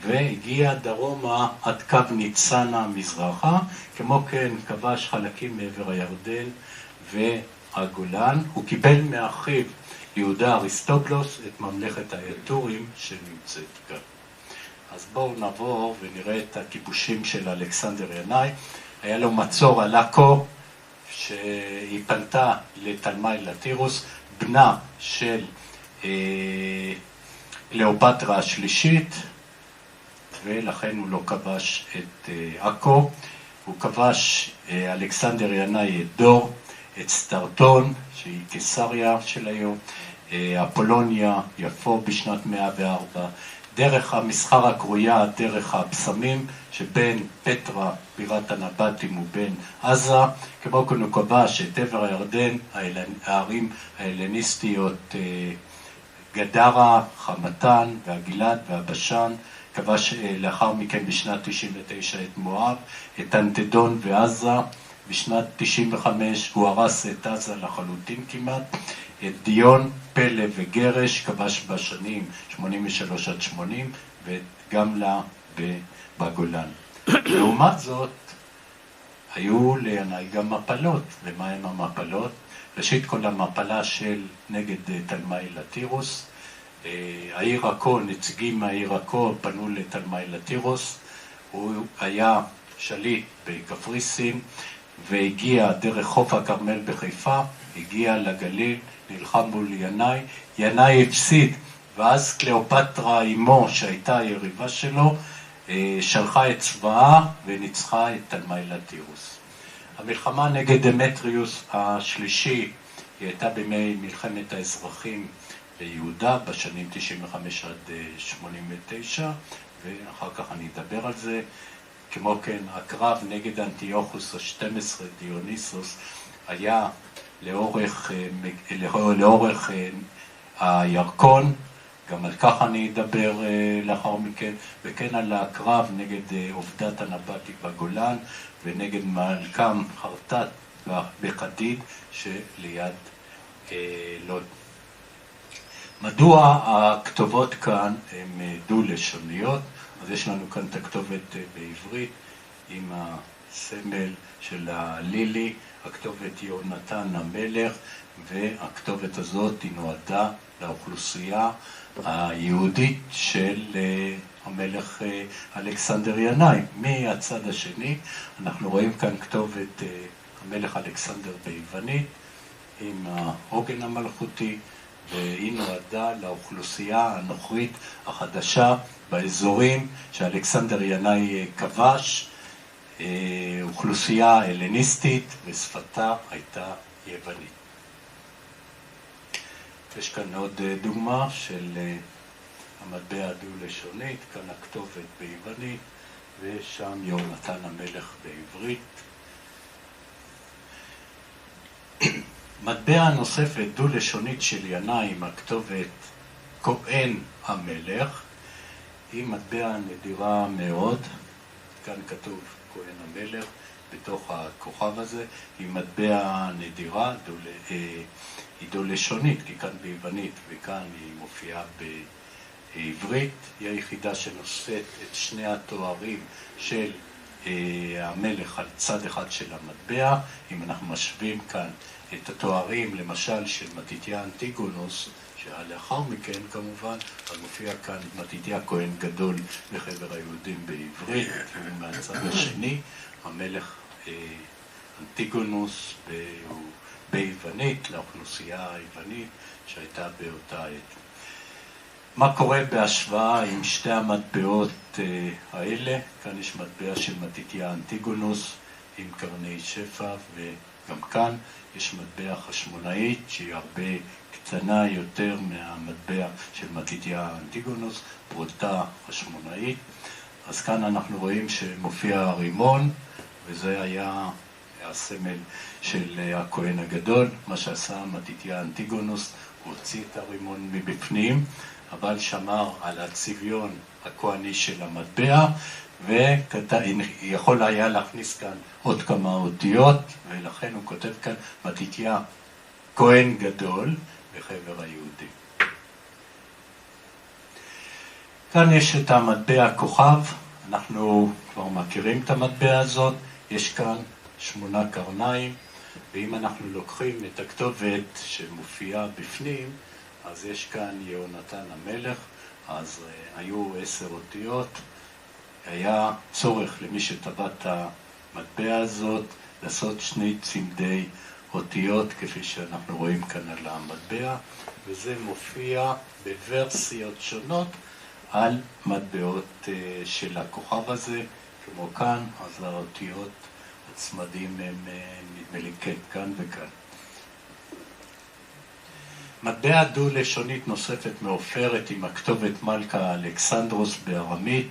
והגיע דרומה עד קו ניצנה מזרחה, כמו כן כבש חלקים מעבר הירדן והגולן. הוא קיבל מאחיו יהודה אריסטובולוס את ממלכת האייתורים שנמצאת כאן. אז בואו נעבור ונראה את הכיבושים של אלכסנדר ינאי. היה לו מצור על עכו, שהיא פנתה לתלמי לטירוס, בנה של קליאופטרה השלישית, ולכן הוא לא כבש את עכו. הוא כבש אלכסנדר ינאי את דור, את סטרטון, שהיא קיסריה של היום, אפולוניה, יפו בשנת 104, דרך המסחר הקרויה, דרך הפסמים, שבין פטרה, בירת הנבטים, ובין עזה, כמו כן הוא כבש את עבר הירדן, הערים ההלניסטיות, גדרה, חמתן, והגלעד והבשן, כבש לאחר מכן בשנת 99 את מואב, את אנטדון ועזה, בשנת 95 הוא הרס את עזה לחלוטין כמעט, את דיון, פלא וגרש, כבש בשנים 83 עד 80, ואת גמלה בגולן. לעומת זאת, היו לינאי גם מפלות. ומה הם המפלות? ראשית כל המפלה של נגד תלמי לטירוס. העיר עכו, נציגים מהעיר עכו פנו לתלמי לטירוס. הוא היה שליט בקפריסין, והגיע דרך חוף הכרמל בחיפה, הגיע לגליל, נלחם מול ינאי, ינאי הפסיד, ואז קליאופטרה אמו, שהייתה היריבה שלו, שלחה את צבאה וניצחה את תלמי לטירוס. המלחמה נגד דמטריוס השלישי, היא הייתה בימי מלחמת האזרחים ביהודה, בשנים 95 עד 89, ואחר כך אני אדבר על זה. כמו כן, הקרב נגד אנטיוכוס ה-12, דיוניסוס, היה לאורך הירקון, גם על כך אני אדבר לאחר מכן, וכן על הקרב נגד עובדת הנבטי בגולן, ונגד מלכם חרטט בחדיד שליד לוד. מדוע הכתובות כאן הן דו-לשוניות? אז יש לנו כאן את הכתובת בעברית עם הסמל של הלילי, הכתובת יהונתן המלך, והכתובת הזאת היא נועדה לאוכלוסייה היהודית של המלך אלכסנדר ינאי. מהצד השני אנחנו רואים כאן כתובת המלך אלכסנדר ביוונית עם העוגן המלכותי, והיא נועדה לאוכלוסייה הנוכרית החדשה באזורים שאלכסנדר ינאי כבש, אוכלוסייה הלניסטית, ושפתה הייתה יוונית. יש כאן עוד דוגמה של המטבע הדו-לשונית, כאן הכתובת ביוונית, ושם יהונתן המלך בעברית. מטבע נוספת דו-לשונית של ינאי עם הכתובת כהן המלך, היא מטבע נדירה מאוד, כאן כתוב כהן המלך בתוך הכוכב הזה, היא מטבע נדירה, היא דו-לשונית, כי כאן ביוונית וכאן היא מופיעה בעברית, היא היחידה שנושאת את שני התוארים של המלך על צד אחד של המטבע. אם אנחנו משווים כאן את התוארים, למשל של מתתיה אנטיגונוס, שהיה לאחר מכן כמובן, אז מופיע כאן מתתיה כהן גדול בחבר היהודים בעברית, ומהצד השני המלך אנטיגונוס ביוונית, לאוכלוסייה היוונית שהייתה באותה עת. מה קורה בהשוואה עם שתי המטבעות האלה? כאן יש מטבע של מתתיה אנטיגונוס עם קרני שפע גם כאן יש מטבע חשמונאית שהיא הרבה קטנה יותר מהמטבע של מתתיה אנטיגונוס, פרוטה חשמונאית. אז כאן אנחנו רואים שמופיע הרימון, וזה היה הסמל של הכהן הגדול. מה שעשה מתתיה אנטיגונוס, הוא הוציא את הרימון מבפנים, אבל שמר על הצביון הכהני של המטבע, ויכול היה להכניס כאן עוד כמה אותיות, ולכן הוא כותב כאן מתתיה כהן גדול בחבר היהודים. כאן יש את המטבע הכוכב, אנחנו כבר מכירים את המטבע הזאת, יש כאן 8 קרניים, ואם אנחנו לוקחים את הכתובת שמופיעה בפנים, אז יש כאן יהונתן המלך, אז היו 10 אותיות. היה צורך למי שטבע את המטבע הזאת לעשות 2 צמדי אותיות כפי שאנחנו רואים כאן על המטבע, וזה מופיע בוורסיות שונות על מטבעות של הכוכב הזה, כמו כאן, אז האותיות הצמדים הם נדמה לי כאן וכאן. מטבע דו-לשונית נוספת מעופרת עם הכתובת מלכה אלכסנדרוס בארמית,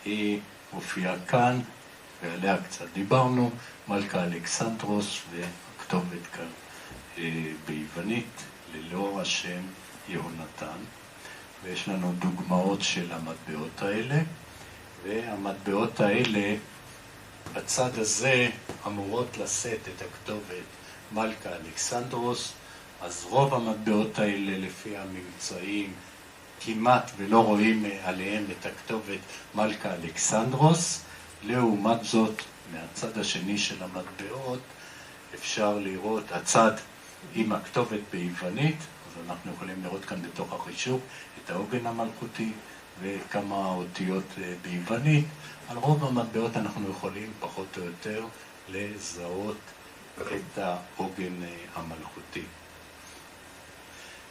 היא מופיעה כאן, ועליה קצת דיברנו, מלכה אלכסנדרוס, והכתובת כאן ביוונית, ללא השם יהונתן. ויש לנו דוגמאות של המטבעות האלה, והמטבעות האלה, בצד הזה אמורות לשאת את הכתובת מלכה אלכסנדרוס, אז רוב המטבעות האלה לפי הממצאים כמעט ולא רואים עליהם את הכתובת מלכה אלכסנדרוס. לעומת זאת, מהצד השני של המטבעות אפשר לראות הצד עם הכתובת ביוונית, אז אנחנו יכולים לראות כאן בתוך החישוב את העוגן המלכותי וכמה אותיות ביוונית. על רוב המטבעות אנחנו יכולים פחות או יותר לזהות את העוגן המלכותי.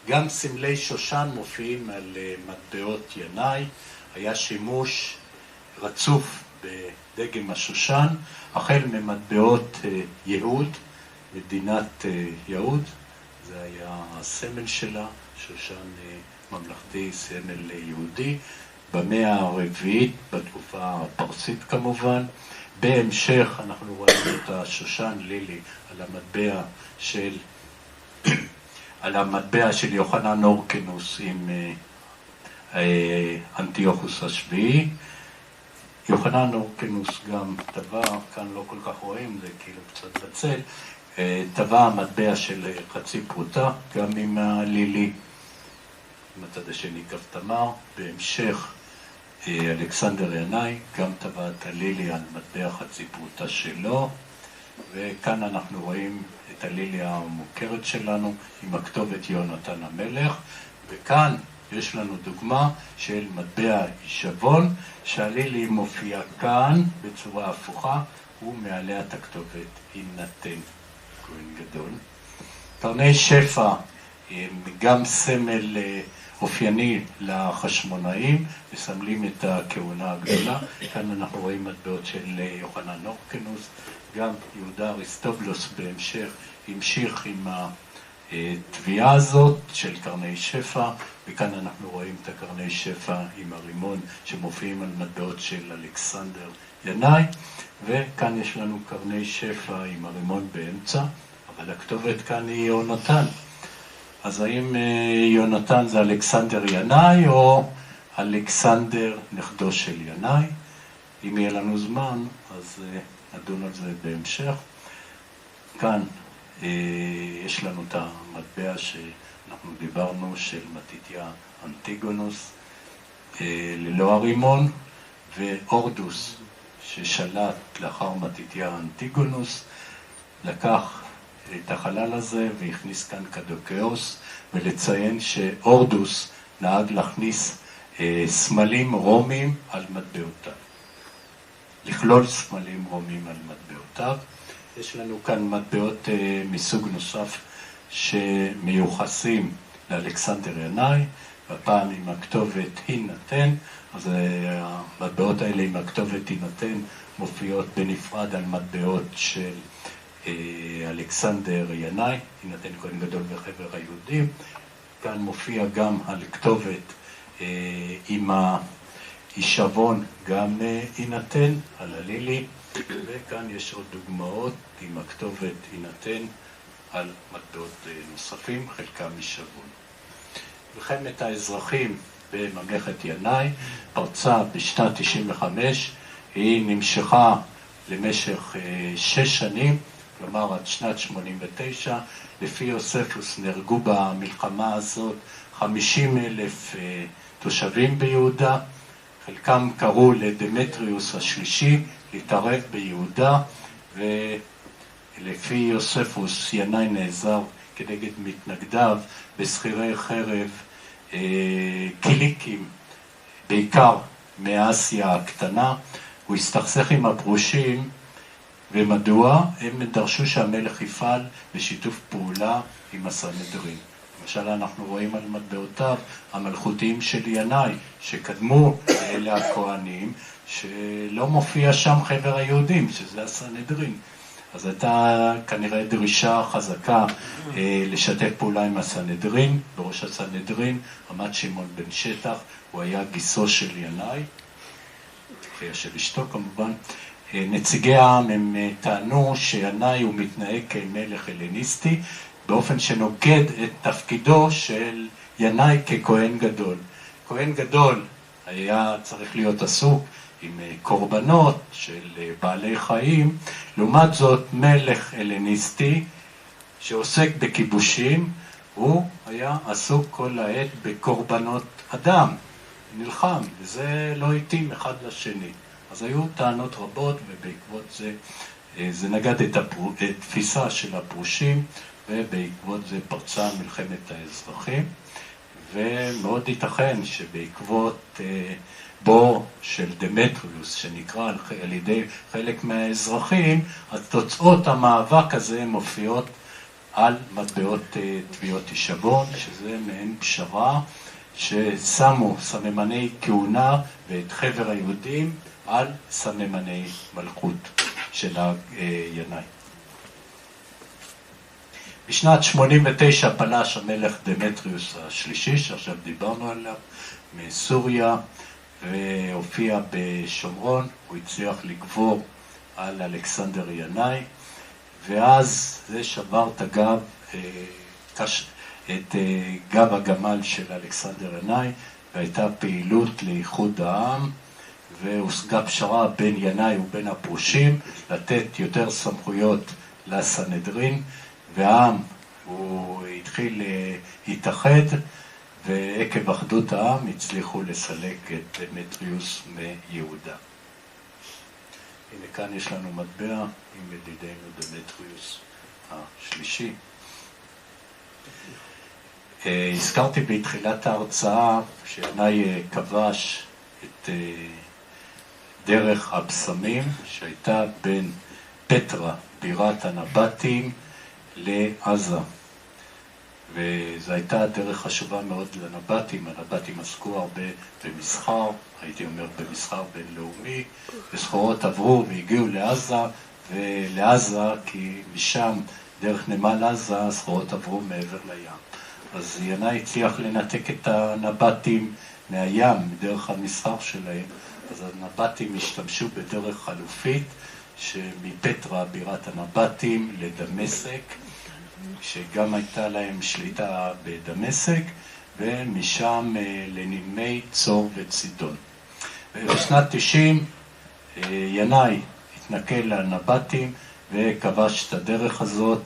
גם סמלי שושן מופיעים על מטבעות ינאי, היה שימוש רצוף בדגם השושן, החל ממטבעות יהוד, מדינת יהוד, זה היה הסמל שלה, שושן ממלכתי, סמל יהודי, במאה הרביעית, בתקופה הפרסית כמובן. בהמשך אנחנו רואים את השושן לילי על המטבע של יוחנן אורקנוס עם אנטיוכוס השביעי. יוחנן אורקנוס גם טבע, כאן לא כל כך רואים, זה כאילו קצת בצל, טבע המטבע של חצי פרוטה, גם עם הלילי, עם הצד השני כף תמר. בהמשך אלכסנדר ינאי גם טבע את הלילי על מטבע חצי פרוטה שלו, וכאן אנחנו רואים את הלילי המוכרת שלנו עם הכתובת יהונתן המלך, וכאן יש לנו דוגמה של מטבע אישבון, שהלילי מופיע כאן בצורה הפוכה, ומעליה את הכתובת יינתן כהן גדול. קרני שפע הם גם סמל אופייני לחשמונאים, מסמלים את הכהונה הגדולה. כאן אנחנו רואים מטבעות של יוחנן אורקנוס, גם יהודה אריסטובולוס בהמשך המשיך עם התביעה הזאת של קרני שפע, וכאן אנחנו רואים את הקרני שפע עם הרימון שמופיעים על מטבעות של אלכסנדר ינאי, וכאן יש לנו קרני שפע עם הרימון באמצע, אבל הכתובת כאן היא יהונתן. אז האם יהונתן זה אלכסנדר ינאי או אלכסנדר נכדו של ינאי? אם יהיה לנו זמן אז נדון על זה בהמשך. כאן יש לנו את המטבע שאנחנו דיברנו של מתתיה אנטיגונוס ללא הרימון, ואורדוס ששלט לאחר מתתיה אנטיגונוס לקח את החלל הזה והכניס כאן קדוקאוס, ולציין שאורדוס נהג להכניס סמלים רומים על מטבעותיו, לכלול סמלים רומים על מטבעותיו. יש לנו כאן מטבעות מסוג נוסף שמיוחסים לאלכסנדר ינאי, והפעם עם הכתובת יינתן. אז המטבעות האלה עם הכתובת יינתן מופיעות בנפרד על מטבעות של אלכסנדר ינאי, יינתן כהן גדול בחבר היהודים. כאן מופיע גם על כתובת עם הישבון גם יינתן, על הלילי, וכאן יש עוד דוגמאות עם הכתובת יינתן על מטבעות נוספים, חלקם הישבון. מלחמת האזרחים בממלכת ינאי פרצה בשנת 95, היא נמשכה למשך 6 שנים, כלומר עד שנת 89, לפי יוספוס נהרגו במלחמה הזאת 50,000 תושבים ביהודה, חלקם קראו לדמטריוס השלישי להתערב ביהודה, ולפי יוספוס ינאי נעזר כנגד מתנגדיו בשכירי חרב קיליקים, בעיקר מאסיה הקטנה. הוא הסתכסך עם הפרושים, ומדוע? הם דרשו שהמלך יפעל בשיתוף פעולה עם הסנהדרין. למשל אנחנו רואים על מטבעותיו המלכותיים של ינאי, שקדמו לאלה הכהנים, שלא מופיע שם חבר היהודים, שזה הסנהדרין. אז הייתה כנראה דרישה חזקה לשתף פעולה עם הסנהדרין. בראש הסנהדרין עמד שמעון בן שטח, הוא היה גיסו של ינאי, אחיה של אשתו כמובן. נציגי העם הם טענו שינאי הוא מתנהג כמלך הלניסטי, באופן שנוגד את תפקידו של ינאי ככהן גדול. כהן גדול היה צריך להיות עסוק עם קורבנות של בעלי חיים, לעומת זאת מלך הלניסטי שעוסק בכיבושים, הוא היה עסוק כל העת בקורבנות אדם, נלחם, וזה לא התאים אחד לשני. אז היו טענות רבות, ובעקבות זה נגד את התפיסה של הפרושים, ובעקבות זה פרצה מלחמת האזרחים, ומאוד ייתכן שבעקבות בור של דמטריוס, שנקרא על ידי חלק מהאזרחים, אז תוצאות המאבק הזה מופיעות על מטבעות תביעות הישבון, שזה מעין פשרה, ששמו סממני כהונה ואת חבר היהודים על סממני מלכות של ינאי. בשנת 89 פלש המלך דמטריוס השלישי, שעכשיו דיברנו עליו, מסוריה, והופיע בשומרון. הוא הצליח לגבור על אלכסנדר ינאי, ואז זה שבר את גב הגמל של אלכסנדר ינאי, והייתה פעילות לאיחוד העם, והושגה פשרה בין ינאי ובין הפרושים לתת יותר סמכויות לסנהדרין, והעם הוא התחיל להתאחד, ועקב אחדות העם הצליחו לסלק את דמטריוס מיהודה. הנה כאן יש לנו מטבע עם ידידנו דמטריוס השלישי. הזכרתי בתחילת ההרצאה שינאי כבש את דרך הבשמים שהייתה בין פטרה, בירת הנבטים, לעזה. וזו הייתה דרך חשובה מאוד לנבטים. הנבטים עסקו הרבה במסחר, הייתי אומר במסחר בינלאומי, וסחורות עברו והגיעו לעזה, כי משם, דרך נמל עזה, הסחורות עברו מעבר לים. אז ינאי הצליח לנתק את הנבטים מהים, דרך המסחר שלהם. אז הנבטים השתמשו בדרך חלופית, שמפטרה, בירת הנבטים, לדמשק, שגם הייתה להם שליטה בדמשק, ומשם לנימי צור וצידון. בשנת 90 ינאי התנכל לנבטים וכבש את הדרך הזאת,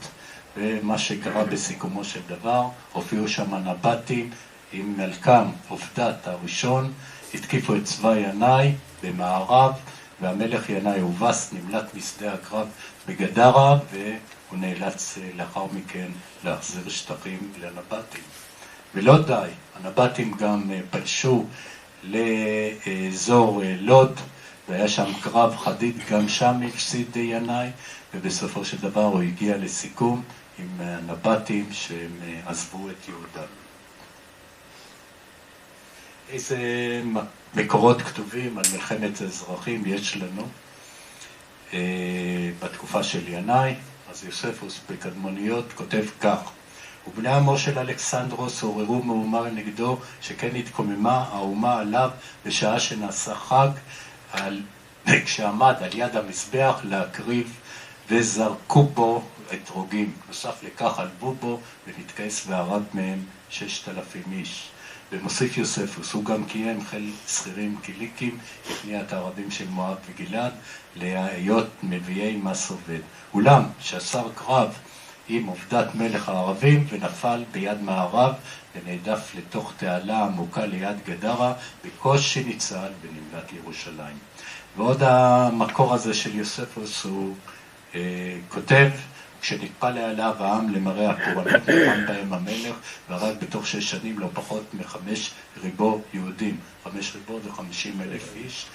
ומה שקרה בסיכומו של דבר, הופיעו שם הנבטים עם מלכם עובדת הראשון, התקיפו את צבא ינאי במערב, והמלך ינאי הובס, נמלט משדה הקרב בגדרה, והוא נאלץ לאחר מכן להחזיר שטחים לנבטים. ולא די, הנבטים גם פלשו לאזור לוד, והיה שם קרב חדיד, גם שם הפסיד ינאי, ובסופו של דבר הוא הגיע לסיכום עם הנבטים שהם עזבו את יהודה. איזה מקורות כתובים על מלחמת האזרחים יש לנו בתקופה של ינאי? אז יוספוס בקדמוניות כותב כך: ובני עמו של אלכסנדרוס עוררו מהומה נגדו, שכן התקוממה האומה עליו בשעה שנעשה חג, כשעמד על יד המזבח להקריב, וזרקו בו אתרוגים. נוסף לכך עלבו בו ונתכעס והרג מהם 6,000 איש. ומוסיף יוספוס, הוא גם קיים חיל שכירים קיליקים לפניית הערבים של מואב וגלעד להיות מביאי מס עובד. אולם שאסר קרב עם עובדת מלך הערבים ונפל ביד מערב ונעדף לתוך תעלה עמוקה ליד גדרה, בקושי ניצל ונמלט לירושלים. ועוד המקור הזה של יוספוס הוא כותב: כשנטפל עליו העם למראה הפורענות, נלחם בהם המלך והרג בתוך 6 שנים לא פחות מ5 ריבו יהודים. 5 ריבו זה 50,000 איש.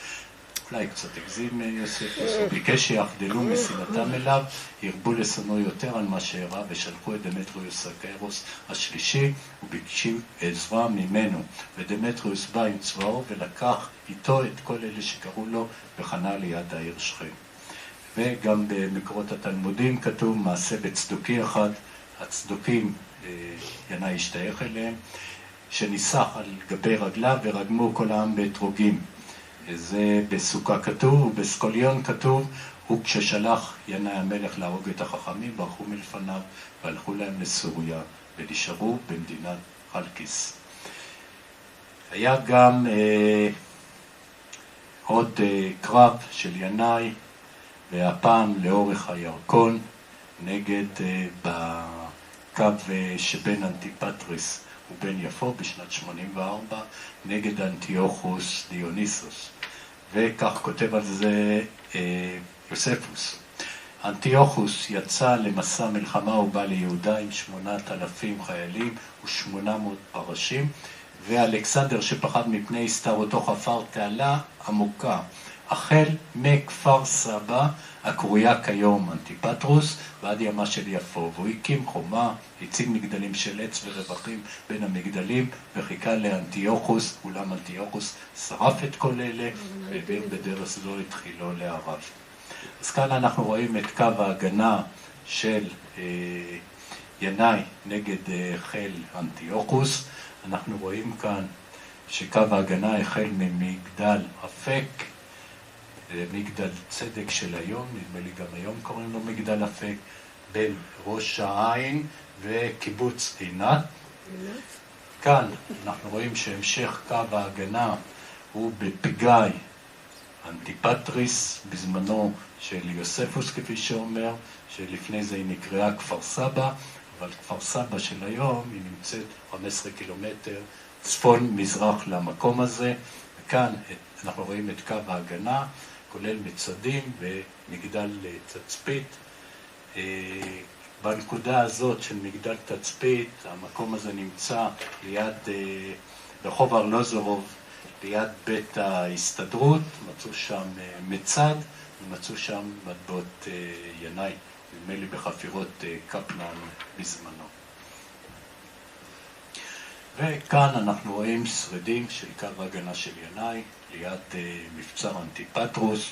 אולי קצת הגזים יוספוס, הוא ביקש שיחדלו מסינתם אליו, ירבו לשונאו יותר על מה שהראה, ושלחו את דמטריוס הקיירוס השלישי, וביקשו עזרה ממנו. ודמטריוס בא עם צבאו ולקח איתו את כל אלה שקראו לו וחנה ליד העיר שכם. וגם במקורות התלמודים כתוב מעשה בצדוקי אחד, הצדוקים ינאי השתייך אליהם, שניסח על גבי רגליו ורגמו כל העם באתרוגים. זה בסוכה כתוב, ובסקוליון כתוב, הוא כששלח ינאי המלך להרוג את החכמים, ברחו מלפניו והלכו להם לסוריה ונשארו במדינת חלקיס. היה גם עוד קרב של ינאי, והפעם לאורך הירקון, נגד בקו שבין אנטיפטריס ובין יפו בשנת 84, נגד אנטיוכוס דיוניסוס. וכך כותב על זה יוספוס: אנטיוכוס יצא למסע מלחמה ובא ליהודה עם 8,000 חיילים ו800 פרשים, ואלכסנדר שפחד מפני הסתערותו חפר תעלה עמוקה החל מכפר סבא הקרויה כיום אנטיפטרוס ועד ימה של יפו, והוא הקים חומה, הציב מגדלים של עץ ורווחים בין המגדלים וחיכה לאנטיוכוס, אולם אנטיוכוס שרף את כל אלה והעביר בדרך זו את חילו לערב. אז כאן אנחנו רואים את קו ההגנה של ינאי נגד חיל אנטיוכוס. אנחנו רואים כאן שקו ההגנה החל ממגדל אפק, מגדל צדק של היום, נדמה לי גם היום קוראים לו מגדל אפק, בין ראש העין וקיבוץ עינת. כאן אנחנו רואים שהמשך קו ההגנה הוא בפגאי אנטיפטריס, בזמנו של יוספוס כפי שאומר, שלפני זה היא נקראה כפר סבא, אבל כפר סבא של היום היא נמצאת 15 קילומטר צפון מזרח למקום הזה, וכאן אנחנו רואים את קו ההגנה, כולל מצדים ומגדל תצפית. בנקודה הזאת של מגדל תצפית, המקום הזה נמצא ליד רחוב ארלוזורוב, ליד בית ההסתדרות, מצאו שם מצד ומצאו שם מטבעות ינאי, נדמה לי בחפירות קפלן בזמנו. וכאן אנחנו רואים שרידים של קו ההגנה של ינאי ליד מבצר אנטיפטרוס,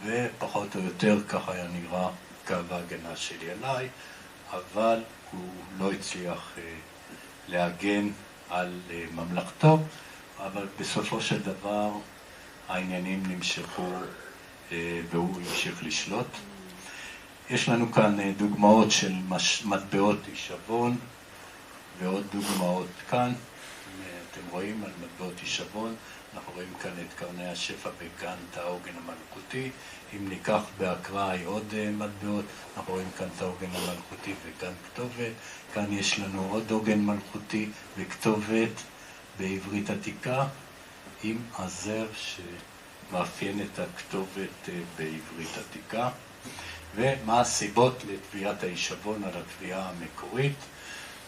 ופחות או יותר ככה היה נראה קו ההגנה של ינאי, אבל הוא לא הצליח להגן על ממלכתו, אבל בסופו של דבר העניינים נמשכו והוא המשיך לשלוט. יש לנו כאן דוגמאות של מטבעות הישבון ועוד דוגמאות כאן. אתם רואים על מטבעות הישבון, אנחנו רואים כאן את קרני השפע וכאן את העוגן המלכותי. אם ניקח באקראי עוד מטבעות, אנחנו רואים כאן את העוגן המלכותי וכאן כתובת. כאן יש לנו עוד עוגן מלכותי וכתובת בעברית עתיקה עם הזר שמאפיין את הכתובת בעברית עתיקה. ומה הסיבות לטביעת הישבון על התביעה המקורית?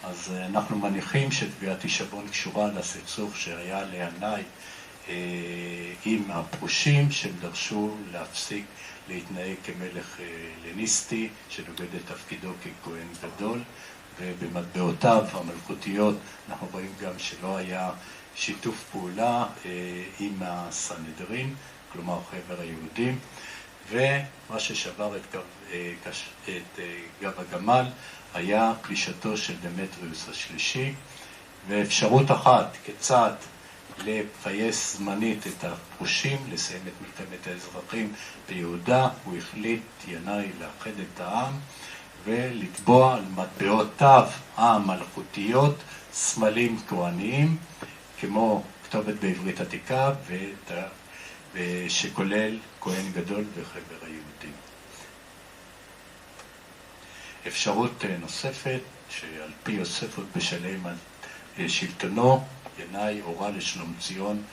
אז אנחנו מניחים שטביעת הישבון קשורה לסכסוך שהיה לינאי עם הפרושים שדרשו להפסיק להתנהג כמלך הלניסטי שנוגד את תפקידו ככהן גדול, ובמטבעותיו המלכותיות אנחנו רואים גם שלא היה שיתוף פעולה עם הסנהדרין, כלומר חבר היהודים, ומה ששבר את גב הגמל היה פלישתו של דמטריוס השלישי, ואפשרות אחת כיצד לפייס זמנית את הפרושים, לסיים את מלחמת האזרחים ביהודה, הוא החליט ינאי לאחד את העם ולטבוע על מטבעותיו המלכותיות סמלים כהניים, כמו כתובת בעברית עתיקה שכולל כהן גדול וחבר היהודים. אפשרות נוספת, שעל פי יוספוס בשלהי שלטונו, ינאי הורה לשלומציון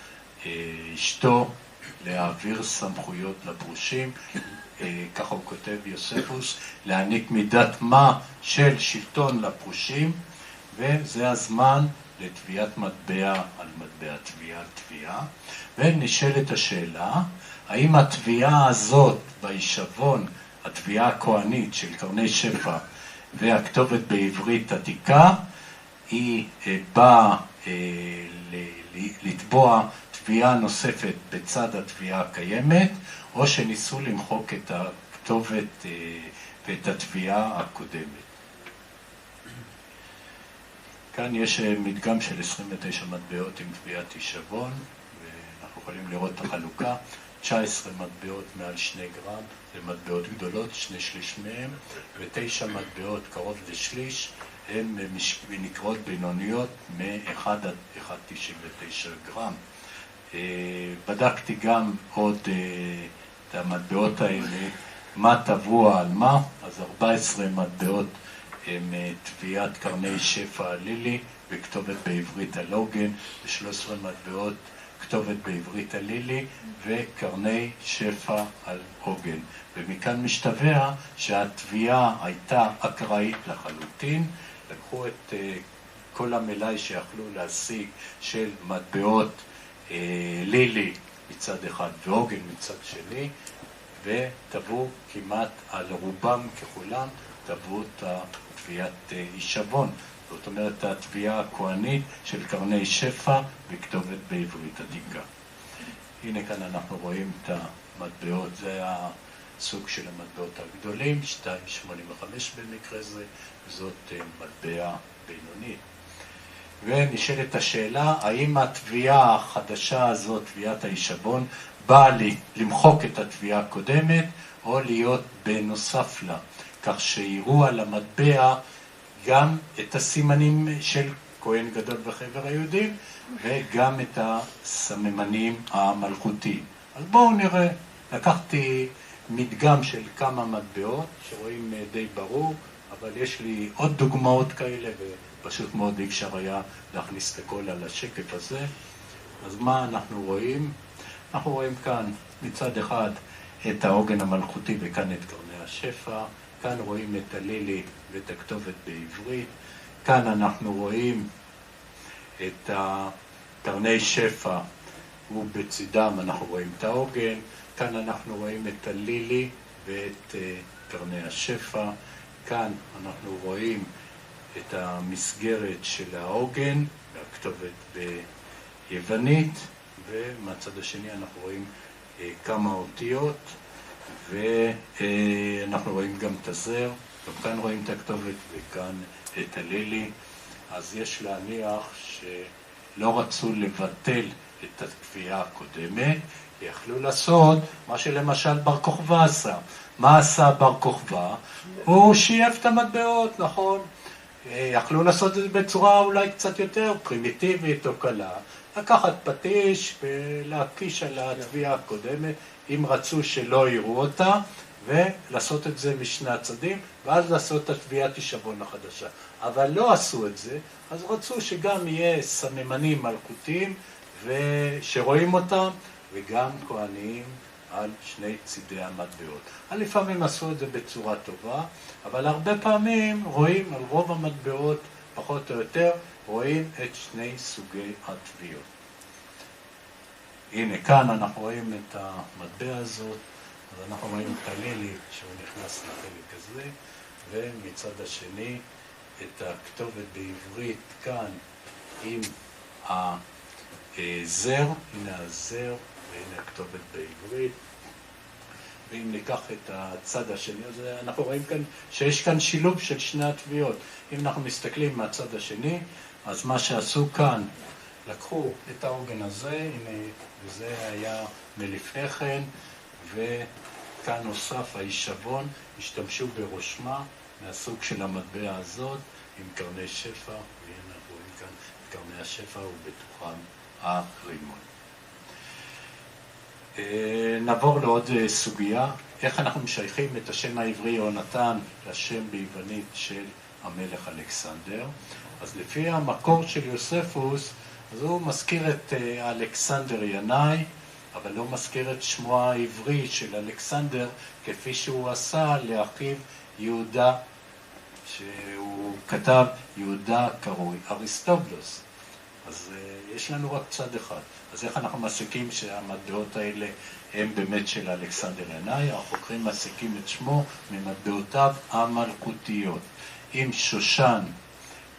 אשתו להעביר סמכויות לפרושים, ככה הוא כותב יוספוס, להעניק מידת מה של שלטון לפרושים, וזה הזמן לתביעת מטבע על מטבע, תביעה על תביעה. ונשאלת השאלה, האם התביעה הזאת בהישבון, התביעה הכהנית של קרני שפע והכתובת בעברית עתיקה, היא באה לתבוע תביעה נוספת בצד התביעה הקיימת, או שניסו למחוק את הכתובת ואת התביעה הקודמת. כאן יש מדגם של 29 מטבעות עם תביעת הישבון, ואנחנו יכולים לראות את החלוקה. 19 מטבעות מעל 2 גרם, זה מטבעות גדולות, 2/3 מהם, ו9 מטבעות קרוב לשליש, הן נקראות בינוניות מ-1 עד 1.99 גרם. בדקתי גם עוד את המטבעות האלה, מה טבוע על מה, אז 14 מטבעות הם תביעת קרני שפע על לילי, וכתובת בעברית על עוגן, ו13 מטבעות כתובת בעברית על לילי, וקרני שפע על עוגן. ומכאן משתווה שהתביעה הייתה אקראית לחלוטין, לקחו את כל המלאי שיכלו להשיג של מטבעות לילי מצד אחד ועוגן מצד שני, וטבעו כמעט על רובם ככולם, טבעו את תביעת הישבון. זאת אומרת, התביעה הכהנית של קרני שפע וכתובת בעברית עתיקה. הנה כאן אנחנו רואים את המטבעות, זה הסוג של המטבעות הגדולים, 2.85 במקרה זה, וזאת מטבע בינונית. ונשאלת השאלה, האם התביעה החדשה הזאת, תביעת הישבון, באה למחוק את התביעה הקודמת, או להיות בנוסף לה, כך שיראו על המטבע גם את הסימנים של כהן גדול וחבר היהודים, וגם את הסממנים המלכותיים. אז בואו נראה, לקחתי מדגם של כמה מטבעות, שרואים די ברור, אבל יש לי עוד דוגמאות כאלה, ופשוט מאוד אי אפשר היה להכניס את הכל על השקף הזה. אז מה אנחנו רואים? אנחנו רואים כאן מצד אחד את העוגן המלכותי, וכאן את קרני השפע. כאן רואים את הלילי ואת הכתובת בעברית. כאן אנחנו רואים את קרני שפע, ובצדם אנחנו רואים את העוגן. כאן אנחנו רואים את הלילי ואת קרני השפע. כאן אנחנו רואים את המסגרת של העוגן והכתובת ביוונית, ומהצד השני אנחנו רואים כמה אותיות, ואנחנו רואים גם את הזר, גם כאן רואים את הכתובת וכאן את הלילי. אז יש להניח שלא רצו לבטל את התביעה הקודמת, יכלו לעשות מה שלמשל בר כוכבא עשה. מה עשה בר כוכבא? הוא שייף את המטבעות, נכון? יכלו לעשות את זה בצורה אולי קצת יותר פרימיטיבית או קלה. לקחת פטיש ולהקיש על התביעה הקודמת, אם רצו שלא יראו אותה, ולעשות את זה משני הצדים, ואז לעשות את התביעת הישבון החדשה. אבל לא עשו את זה, אז רצו שגם יהיה סממנים מלכותיים, שרואים אותם, וגם כהניים על שני צידי המטבעות. לפעמים עשו את זה בצורה טובה, אבל הרבה פעמים רואים על רוב המטבעות, פחות או יותר, רואים את שני סוגי התביעות. הנה, כאן אנחנו רואים את המטבע הזאת, אז אנחנו רואים את הלילי שהוא נכנס לחלק הזה, ומצד השני את הכתובת בעברית כאן עם הזר, הנה הזר, והנה הכתובת בעברית, ואם ניקח את הצד השני, אז אנחנו רואים כאן שיש כאן שילוב של שני התביעות. אם אנחנו מסתכלים מהצד השני, אז מה שעשו כאן, לקחו את העוגן הזה, הנה, וזה היה מלפני כן, וכאן נוסף ההישבון, השתמשו ברושמה מהסוג של המטבע הזאת, עם קרני שפע, והנה אנחנו רואים כאן את קרני השפע ובתוכם הרימון. נעבור לעוד סוגיה, איך אנחנו משייכים את השם העברי יהונתן לשם ביוונית של המלך אלכסנדר. אז לפי המקור של יוספוס, אז הוא מזכיר את אלכסנדר ינאי, אבל לא מזכיר את שמו העברי של אלכסנדר, כפי שהוא עשה לאחיו יהודה, שהוא כתב יהודה קרוי אריסטובולוס. אז יש לנו רק צד אחד. אז איך אנחנו מסיקים שהמטבעות האלה הם באמת של אלכסנדר ינאי? החוקרים מסיקים את שמו ממטבעותיו המלכותיות. עם שושן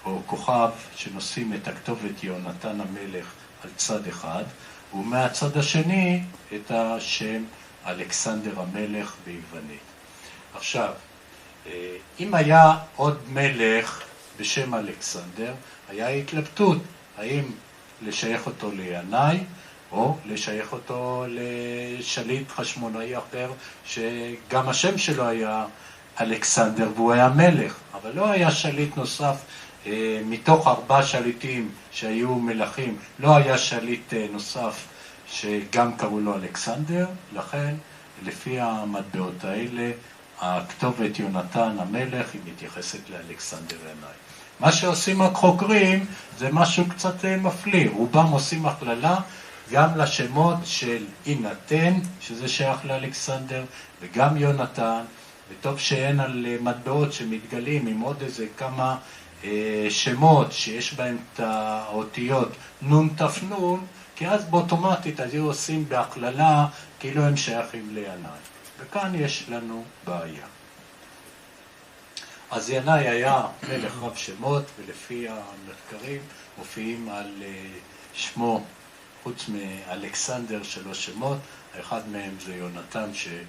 או כוכב שנושאים את הכתובת יהונתן המלך על צד אחד, ומהצד השני את השם אלכסנדר המלך ביוונית. עכשיו, אם היה עוד מלך בשם אלכסנדר, היה התלבטות האם לשייך אותו לינאי או לשייך אותו לשליט חשמונאי אחר שגם השם שלו היה אלכסנדר והוא היה מלך, אבל לא היה שליט נוסף מתוך 4 שליטים שהיו מלכים, לא היה שליט נוסף שגם קראו לו אלכסנדר, לכן לפי המטבעות האלה הכתובת יהונתן המלך היא מתייחסת לאלכסנדר ינאי. מה שעושים החוקרים זה משהו קצת מפליא, רובם עושים הכללה גם לשמות של יונתן, שזה שייך לאלכסנדר, וגם יונתן, וטוב שאין על מטבעות שמתגלים עם עוד איזה כמה שמות שיש בהם את האותיות נון תפנון, כי אז באוטומטית היו עושים בהכללה כאילו הם שייכים לינאי. וכאן יש לנו בעיה. אז ינאי היה מלך רב שמות, ולפי המחקרים מופיעים על שמו, חוץ מאלכסנדר 3 שמות, האחד מהם זה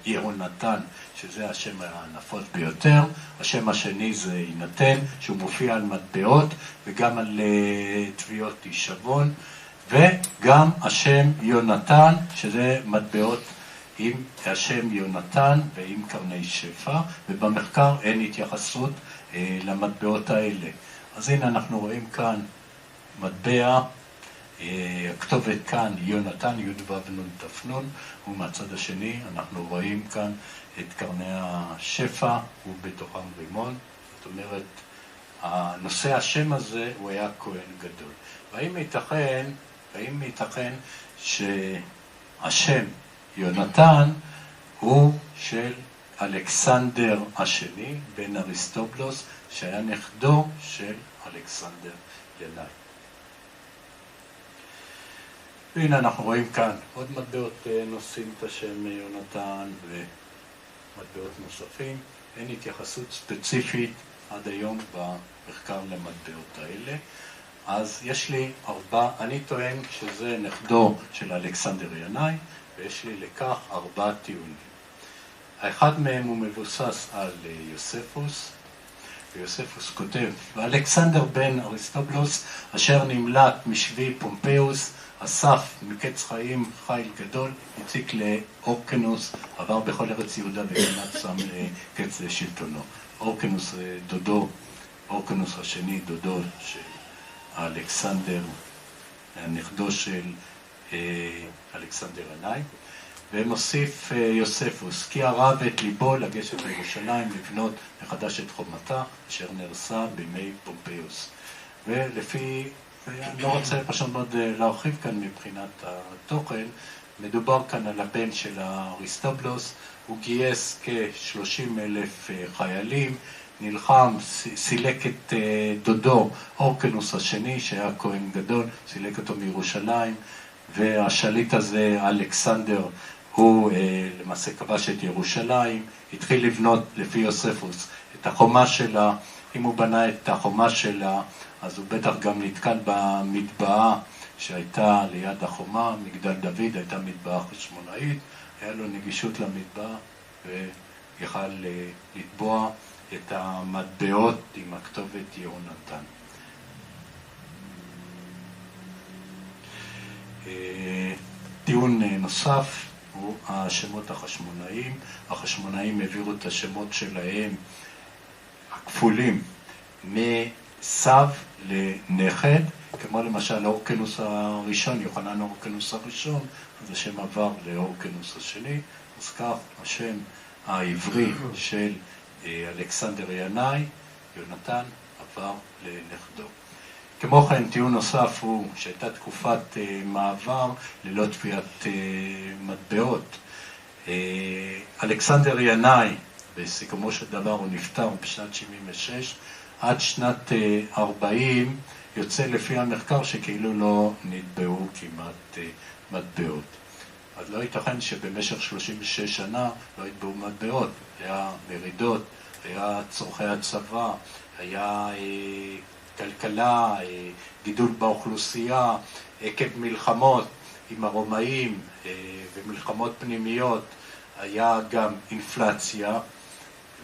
יהונתן, שזה השם הנפוץ ביותר, השם השני זה יינתן, שהוא מופיע על מטבעות וגם על תביעות הישבון, וגם השם יונתן, שזה מטבעות עם השם יונתן ועם קרני שפע, ובמחקר אין התייחסות למטבעות האלה. אז הנה אנחנו רואים כאן מטבע, הכתובת כאן יונתן י"ו נון תפנון, ומהצד השני אנחנו רואים כאן את קרני השפע ובתוכם רימון. זאת אומרת, הנושא השם הזה הוא היה כהן גדול. והאם ייתכן שהשם יונתן הוא של אלכסנדר השני, בן אריסטובולוס, שהיה נכדו של אלכסנדר ינאי. והנה אנחנו רואים כאן עוד מטבעות נושאים את השם יונתן ומטבעות נוספים. אין התייחסות ספציפית עד היום במחקר למטבעות האלה. אז יש לי 4, אני טוען שזה נכדו של אלכסנדר ינאי, ויש לי לכך 4 טיעונים. האחד מהם הוא מבוסס על יוספוס, ויוספוס כותב, ואלכסנדר בן אריסטובולוס, אשר נמלט משבי פומפיוס, אסף מקץ חיים חיל גדול, הציק לאורקנוס, עבר בכל ארץ יהודה וכמעט שם קץ לשלטונו. אורקנוס דודו, אורקנוס השני דודו של אלכסנדר, הנכדו של אלכסנדר ינאי, ומוסיף יוספוס, כי הרב את ליבו לגשת לירושלים לבנות מחדש את חומתה, אשר נהרסה בימי פומפיוס. ולפי, אני לא רוצה פשוט מאוד להרחיב כאן מבחינת התוכן, מדובר כאן על הבן של אריסטובולוס, הוא גייס כ-30,000 חיילים, נלחם, סילק את דודו, אורקנוס השני, שהיה כהן גדול, סילק אותו מירושלים, והשליט הזה, אלכסנדר, הוא למעשה כבש את ירושלים, התחיל לבנות לפי יוספוס את החומה שלה. אם הוא בנה את החומה שלה, אז הוא בטח גם נתקל במטבעה שהייתה ליד החומה, מגדל דוד, הייתה מטבעה חשמונאית, היה לו נגישות למטבעה, ויכל לתבוע את המטבעות עם הכתובת יהונתן. טיעון נוסף הוא השמות החשמונאיים. החשמונאים העבירו את השמות שלהם הכפולים מסב לנכד, כמו למשל אורקנוס הראשון, יוחנן אורקנוס הראשון, אז השם עבר לאורקנוס השני, אז כך השם העברי של אלכסנדר ינאי, יונתן, עבר לנכדו. כמו כן, טיעון נוסף הוא שהייתה תקופת מעבר ללא תביעת מטבעות. אלכסנדר ינאי, בסיכומו של דבר הוא נפטר בשנת 76, עד שנת 40 יוצא לפי המחקר שכאילו לא נטבעו כמעט מטבעות. אז לא ייתכן שבמשך 36 שנה לא יטבעו מטבעות. היה מרידות, היה צורכי הצבא, היה כלכלה, גידול באוכלוסייה, עקב מלחמות עם הרומאים ומלחמות פנימיות, היה גם אינפלציה,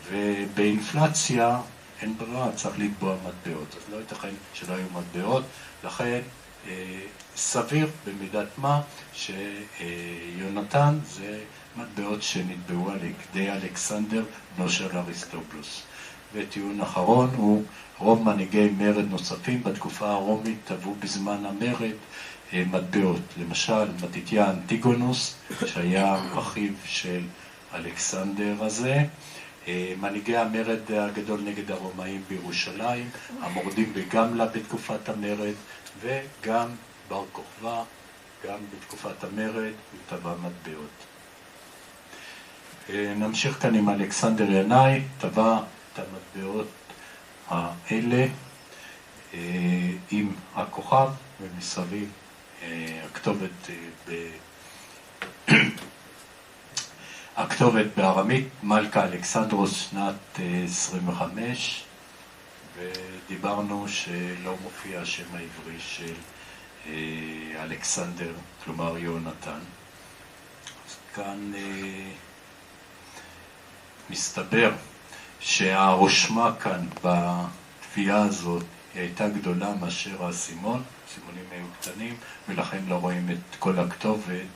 ובאינפלציה אין ברירה, צריך לטבוע מטבעות. אז לא ייתכן שלא היו מטבעות, לכן סביר במידת מה שיונתן זה מטבעות שנטבעו על ידי אלכסנדר, בנו של אריסטובולוס. וטיעון אחרון הוא רוב מנהיגי מרד נוספים בתקופה הרומית טבעו בזמן המרד מטבעות. למשל, מתתיה אנטיגונוס, שהיה אחיו של אלכסנדר הזה, מנהיגי המרד הגדול נגד הרומאים בירושלים, המורדים בגמלה בתקופת המרד, וגם בר כוכבא, גם בתקופת המרד, הוא טבע מטבעות. נמשיך כאן עם אלכסנדר ינאי, טבע את המטבעות האלה עם הכוכב ומסביב הכתובת בארמית, מלכה אלכסנדרוס שנת 25, ודיברנו שלא מופיע השם העברי של אלכסנדר, כלומר יהונתן. אז כאן מסתבר שהרושמה כאן בתביעה הזאת היא הייתה גדולה מאשר הסימון, הסימונים היו קטנים, ולכן לא רואים את כל הכתובת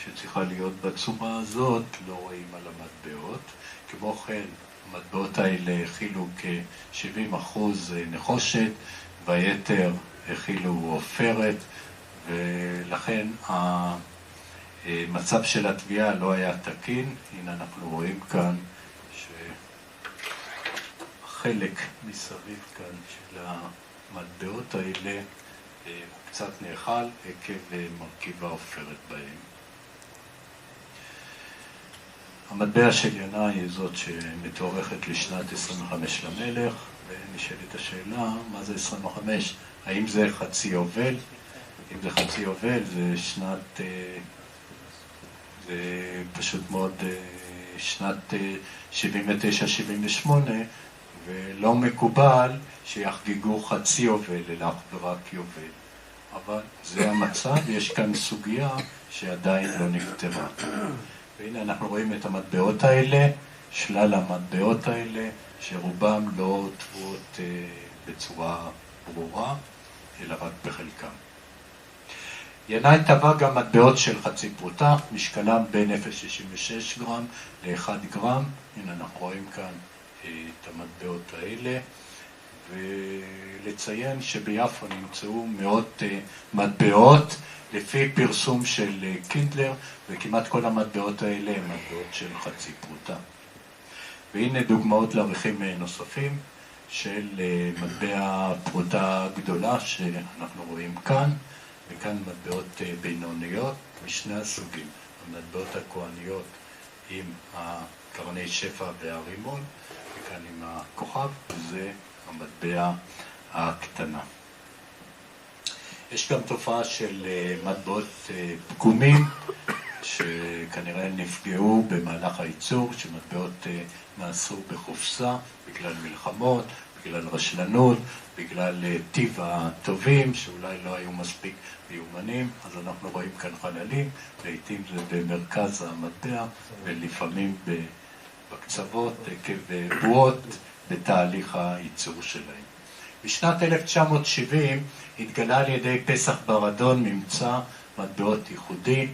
שצריכה להיות בצורה הזאת, לא רואים על המטבעות. כמו כן, המטבעות האלה הכילו כ-70% נחושת, והיתר הכילו עופרת, ולכן המצב של התביעה לא היה תקין. הנה אנחנו רואים כאן שהחלק מסביב כאן של המטבעות האלה הוא קצת נאכל עקב מרכיב העופרת בהם. המטבע של ינאי היא זאת שמתוארכת לשנת 25 למלך, ונשאלת השאלה, מה זה 25? האם זה חצי יובל? אם זה חצי יובל, זה שנת, זה פשוט מאוד שנת 79-78, ולא מקובל שיחגגו חצי יובל, אלא רק יובל. אבל זה המצב, יש כאן סוגיה שעדיין לא נפתרה. והנה אנחנו רואים את המטבעות האלה, שלל המטבעות האלה, שרובם לא טבועות בצורה ברורה, אלא רק בחלקם. ינאי טבע גם מטבעות של חצי פרוטה, משקלם בין 0.66 גרם ל-1 גרם. הנה אנחנו רואים כאן את המטבעות האלה, ולציין שביפו נמצאו מאות מטבעות, לפי פרסום של קינדלר, וכמעט כל המטבעות האלה הם מטבעות של חצי פרוטה. והנה דוגמאות לערכים נוספים של מטבע פרוטה גדולה שאנחנו רואים כאן, וכאן מטבעות בינוניות משני הסוגים. המטבעות הכהניות עם קרני שפע והרימון, וכאן עם הכוכב, וזה המטבע הקטנה. יש גם תופעה של מטבעות פגומים, שכנראה נפגעו במהלך הייצור, שמטבעות נעשו בחופשה בגלל מלחמות, בגלל רשלנות, בגלל טיב הטובים, שאולי לא היו מספיק מיומנים. אז אנחנו רואים כאן חללים, לעתים זה במרכז המטבע, ולפעמים בקצוות עקב בועות בתהליך הייצור שלהם. בשנת 1970 התגלה על ידי פסח ברדון ממצא מטבעות ייחודי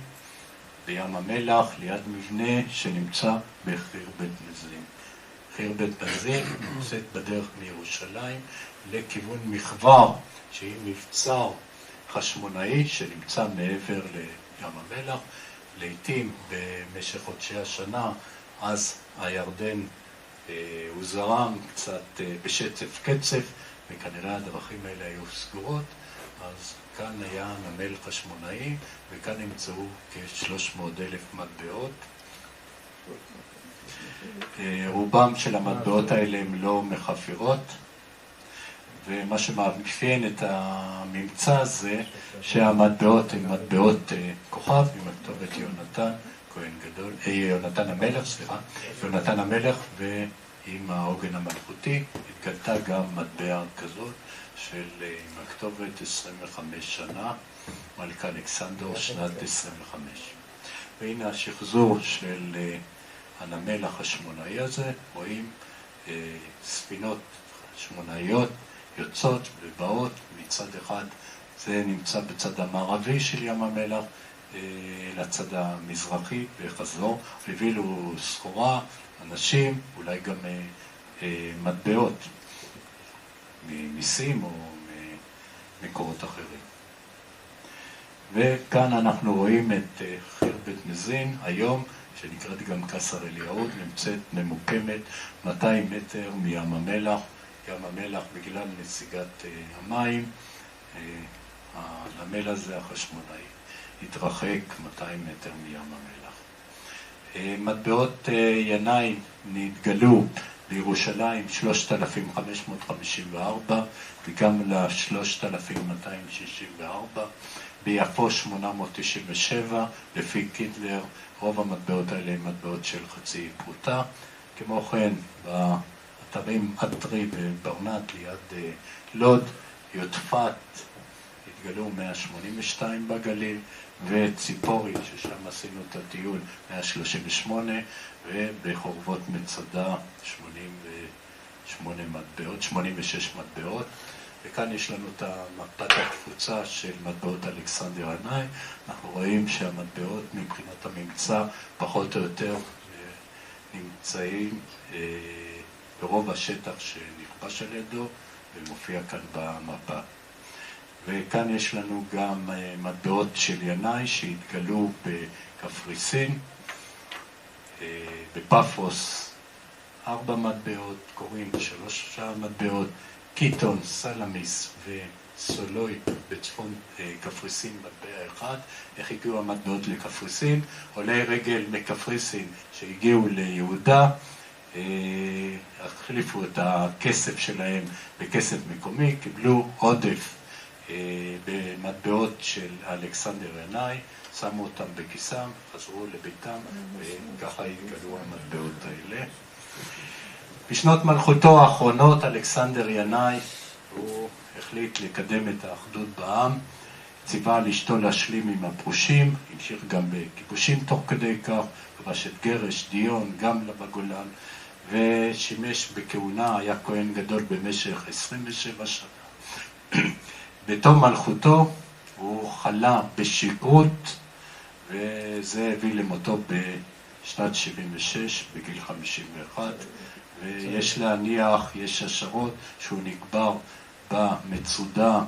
בים המלח ליד מבנה שנמצא בחיר בית מזין. חיר בית מזין נמצאת בדרך מירושלים לכיוון מחבר שהיא מבצר חשמונאי שנמצא מעבר לים המלח. לעתים במשך חודשי השנה אז הירדן הוא זרם קצת בשצף קצף וכנראה הדרכים האלה היו סגורות, אז כאן היה נמל חשמונאי וכאן נמצאו כ-300,000 מטבעות. רובם של המטבעות האלה הם לא מחפירות, ומה שמאפיין את הממצא הזה שהמטבעות הן מטבעות כוכב עם הכתובת יונתן כהן גדול, יונתן המלך, ועם העוגן המלכותי התגלתה גם מטבע כזאת עם הכתובת 25 שנה, מלכה אלכסנדר שנת 25. והנה השחזור של הנמל החשמונאי הזה, רואים ספינות חשמונאיות יוצאות ובאות מצד אחד, זה נמצא בצד המערבי של ים המלח, לצד המזרחי וחזור, הבילו סחורה, אנשים, אולי גם מטבעות ממיסים או ממקורות אחרים. וכאן אנחנו רואים את חיר בית מזין היום, שנקראת גם קסר אליהו, נמצאת ממוקמת 200 מטר מים המלח. ים המלח בגלל נסיגת המים, הנמל הזה החשמונאי התרחק 200 מטר מים המלח. מטבעות ינאי נתגלו בירושלים 3,554 וגם ל-3,264, ביפו 897, לפי קיטלר רוב המטבעות האלה הם מטבעות של חצי פרוטה. כמו כן באתרים אתרי בברנת ליד לוד, יודפת התגלו 182 בגליל, וציפורי ששם עשינו את הטיול 138, ובחורבות מצדה 86 מטבעות. וכאן יש לנו את מפת התפוצה של מטבעות אלכסנדר ינאי. אנחנו רואים שהמטבעות מבחינת הממצא פחות או יותר נמצאים ברוב השטח שנכבש על ידו ומופיע כאן במפה. וכאן יש לנו גם מטבעות של ינאי שהתגלו בקפריסין, בפאפוס 4 מטבעות, קוראים 3 מטבעות, קיטון, סלמיס וסולוי בצפון קפריסין מטבע אחד. איך הגיעו המטבעות לקפריסין? עולי רגל מקפריסין שהגיעו ליהודה, החליפו את הכסף שלהם בכסף מקומי, קיבלו עודף במטבעות של אלכסנדר ינאי, שמו אותם בכיסם, חזרו לביתם וככה התגלו המטבעות האלה. בשנות מלכותו האחרונות אלכסנדר ינאי הוא החליט לקדם את האחדות בעם, ציווה על אשתו להשלים עם הפרושים, המשיך גם בכיבושים תוך כדי כך, כבש את גרש, דיון, גם בגולן, ושימש בכהונה, היה כהן גדול במשך 27 שנה. בתום מלכותו הוא חלה בשכרות, וזה הביא למותו בשנת 76 בגיל 51, ויש להניח, יש השערות שהוא נקבר במצודה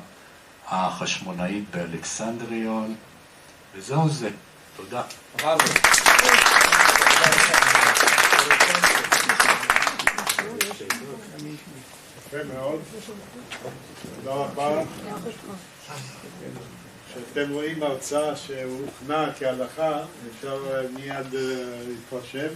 החשמונאית באלכסנדריון, וזהו זה. תודה. יפה מאוד. תודה רבה. כשאתם רואים הרצאה שהוכנה כהלכה, אפשר מיד להתרשם.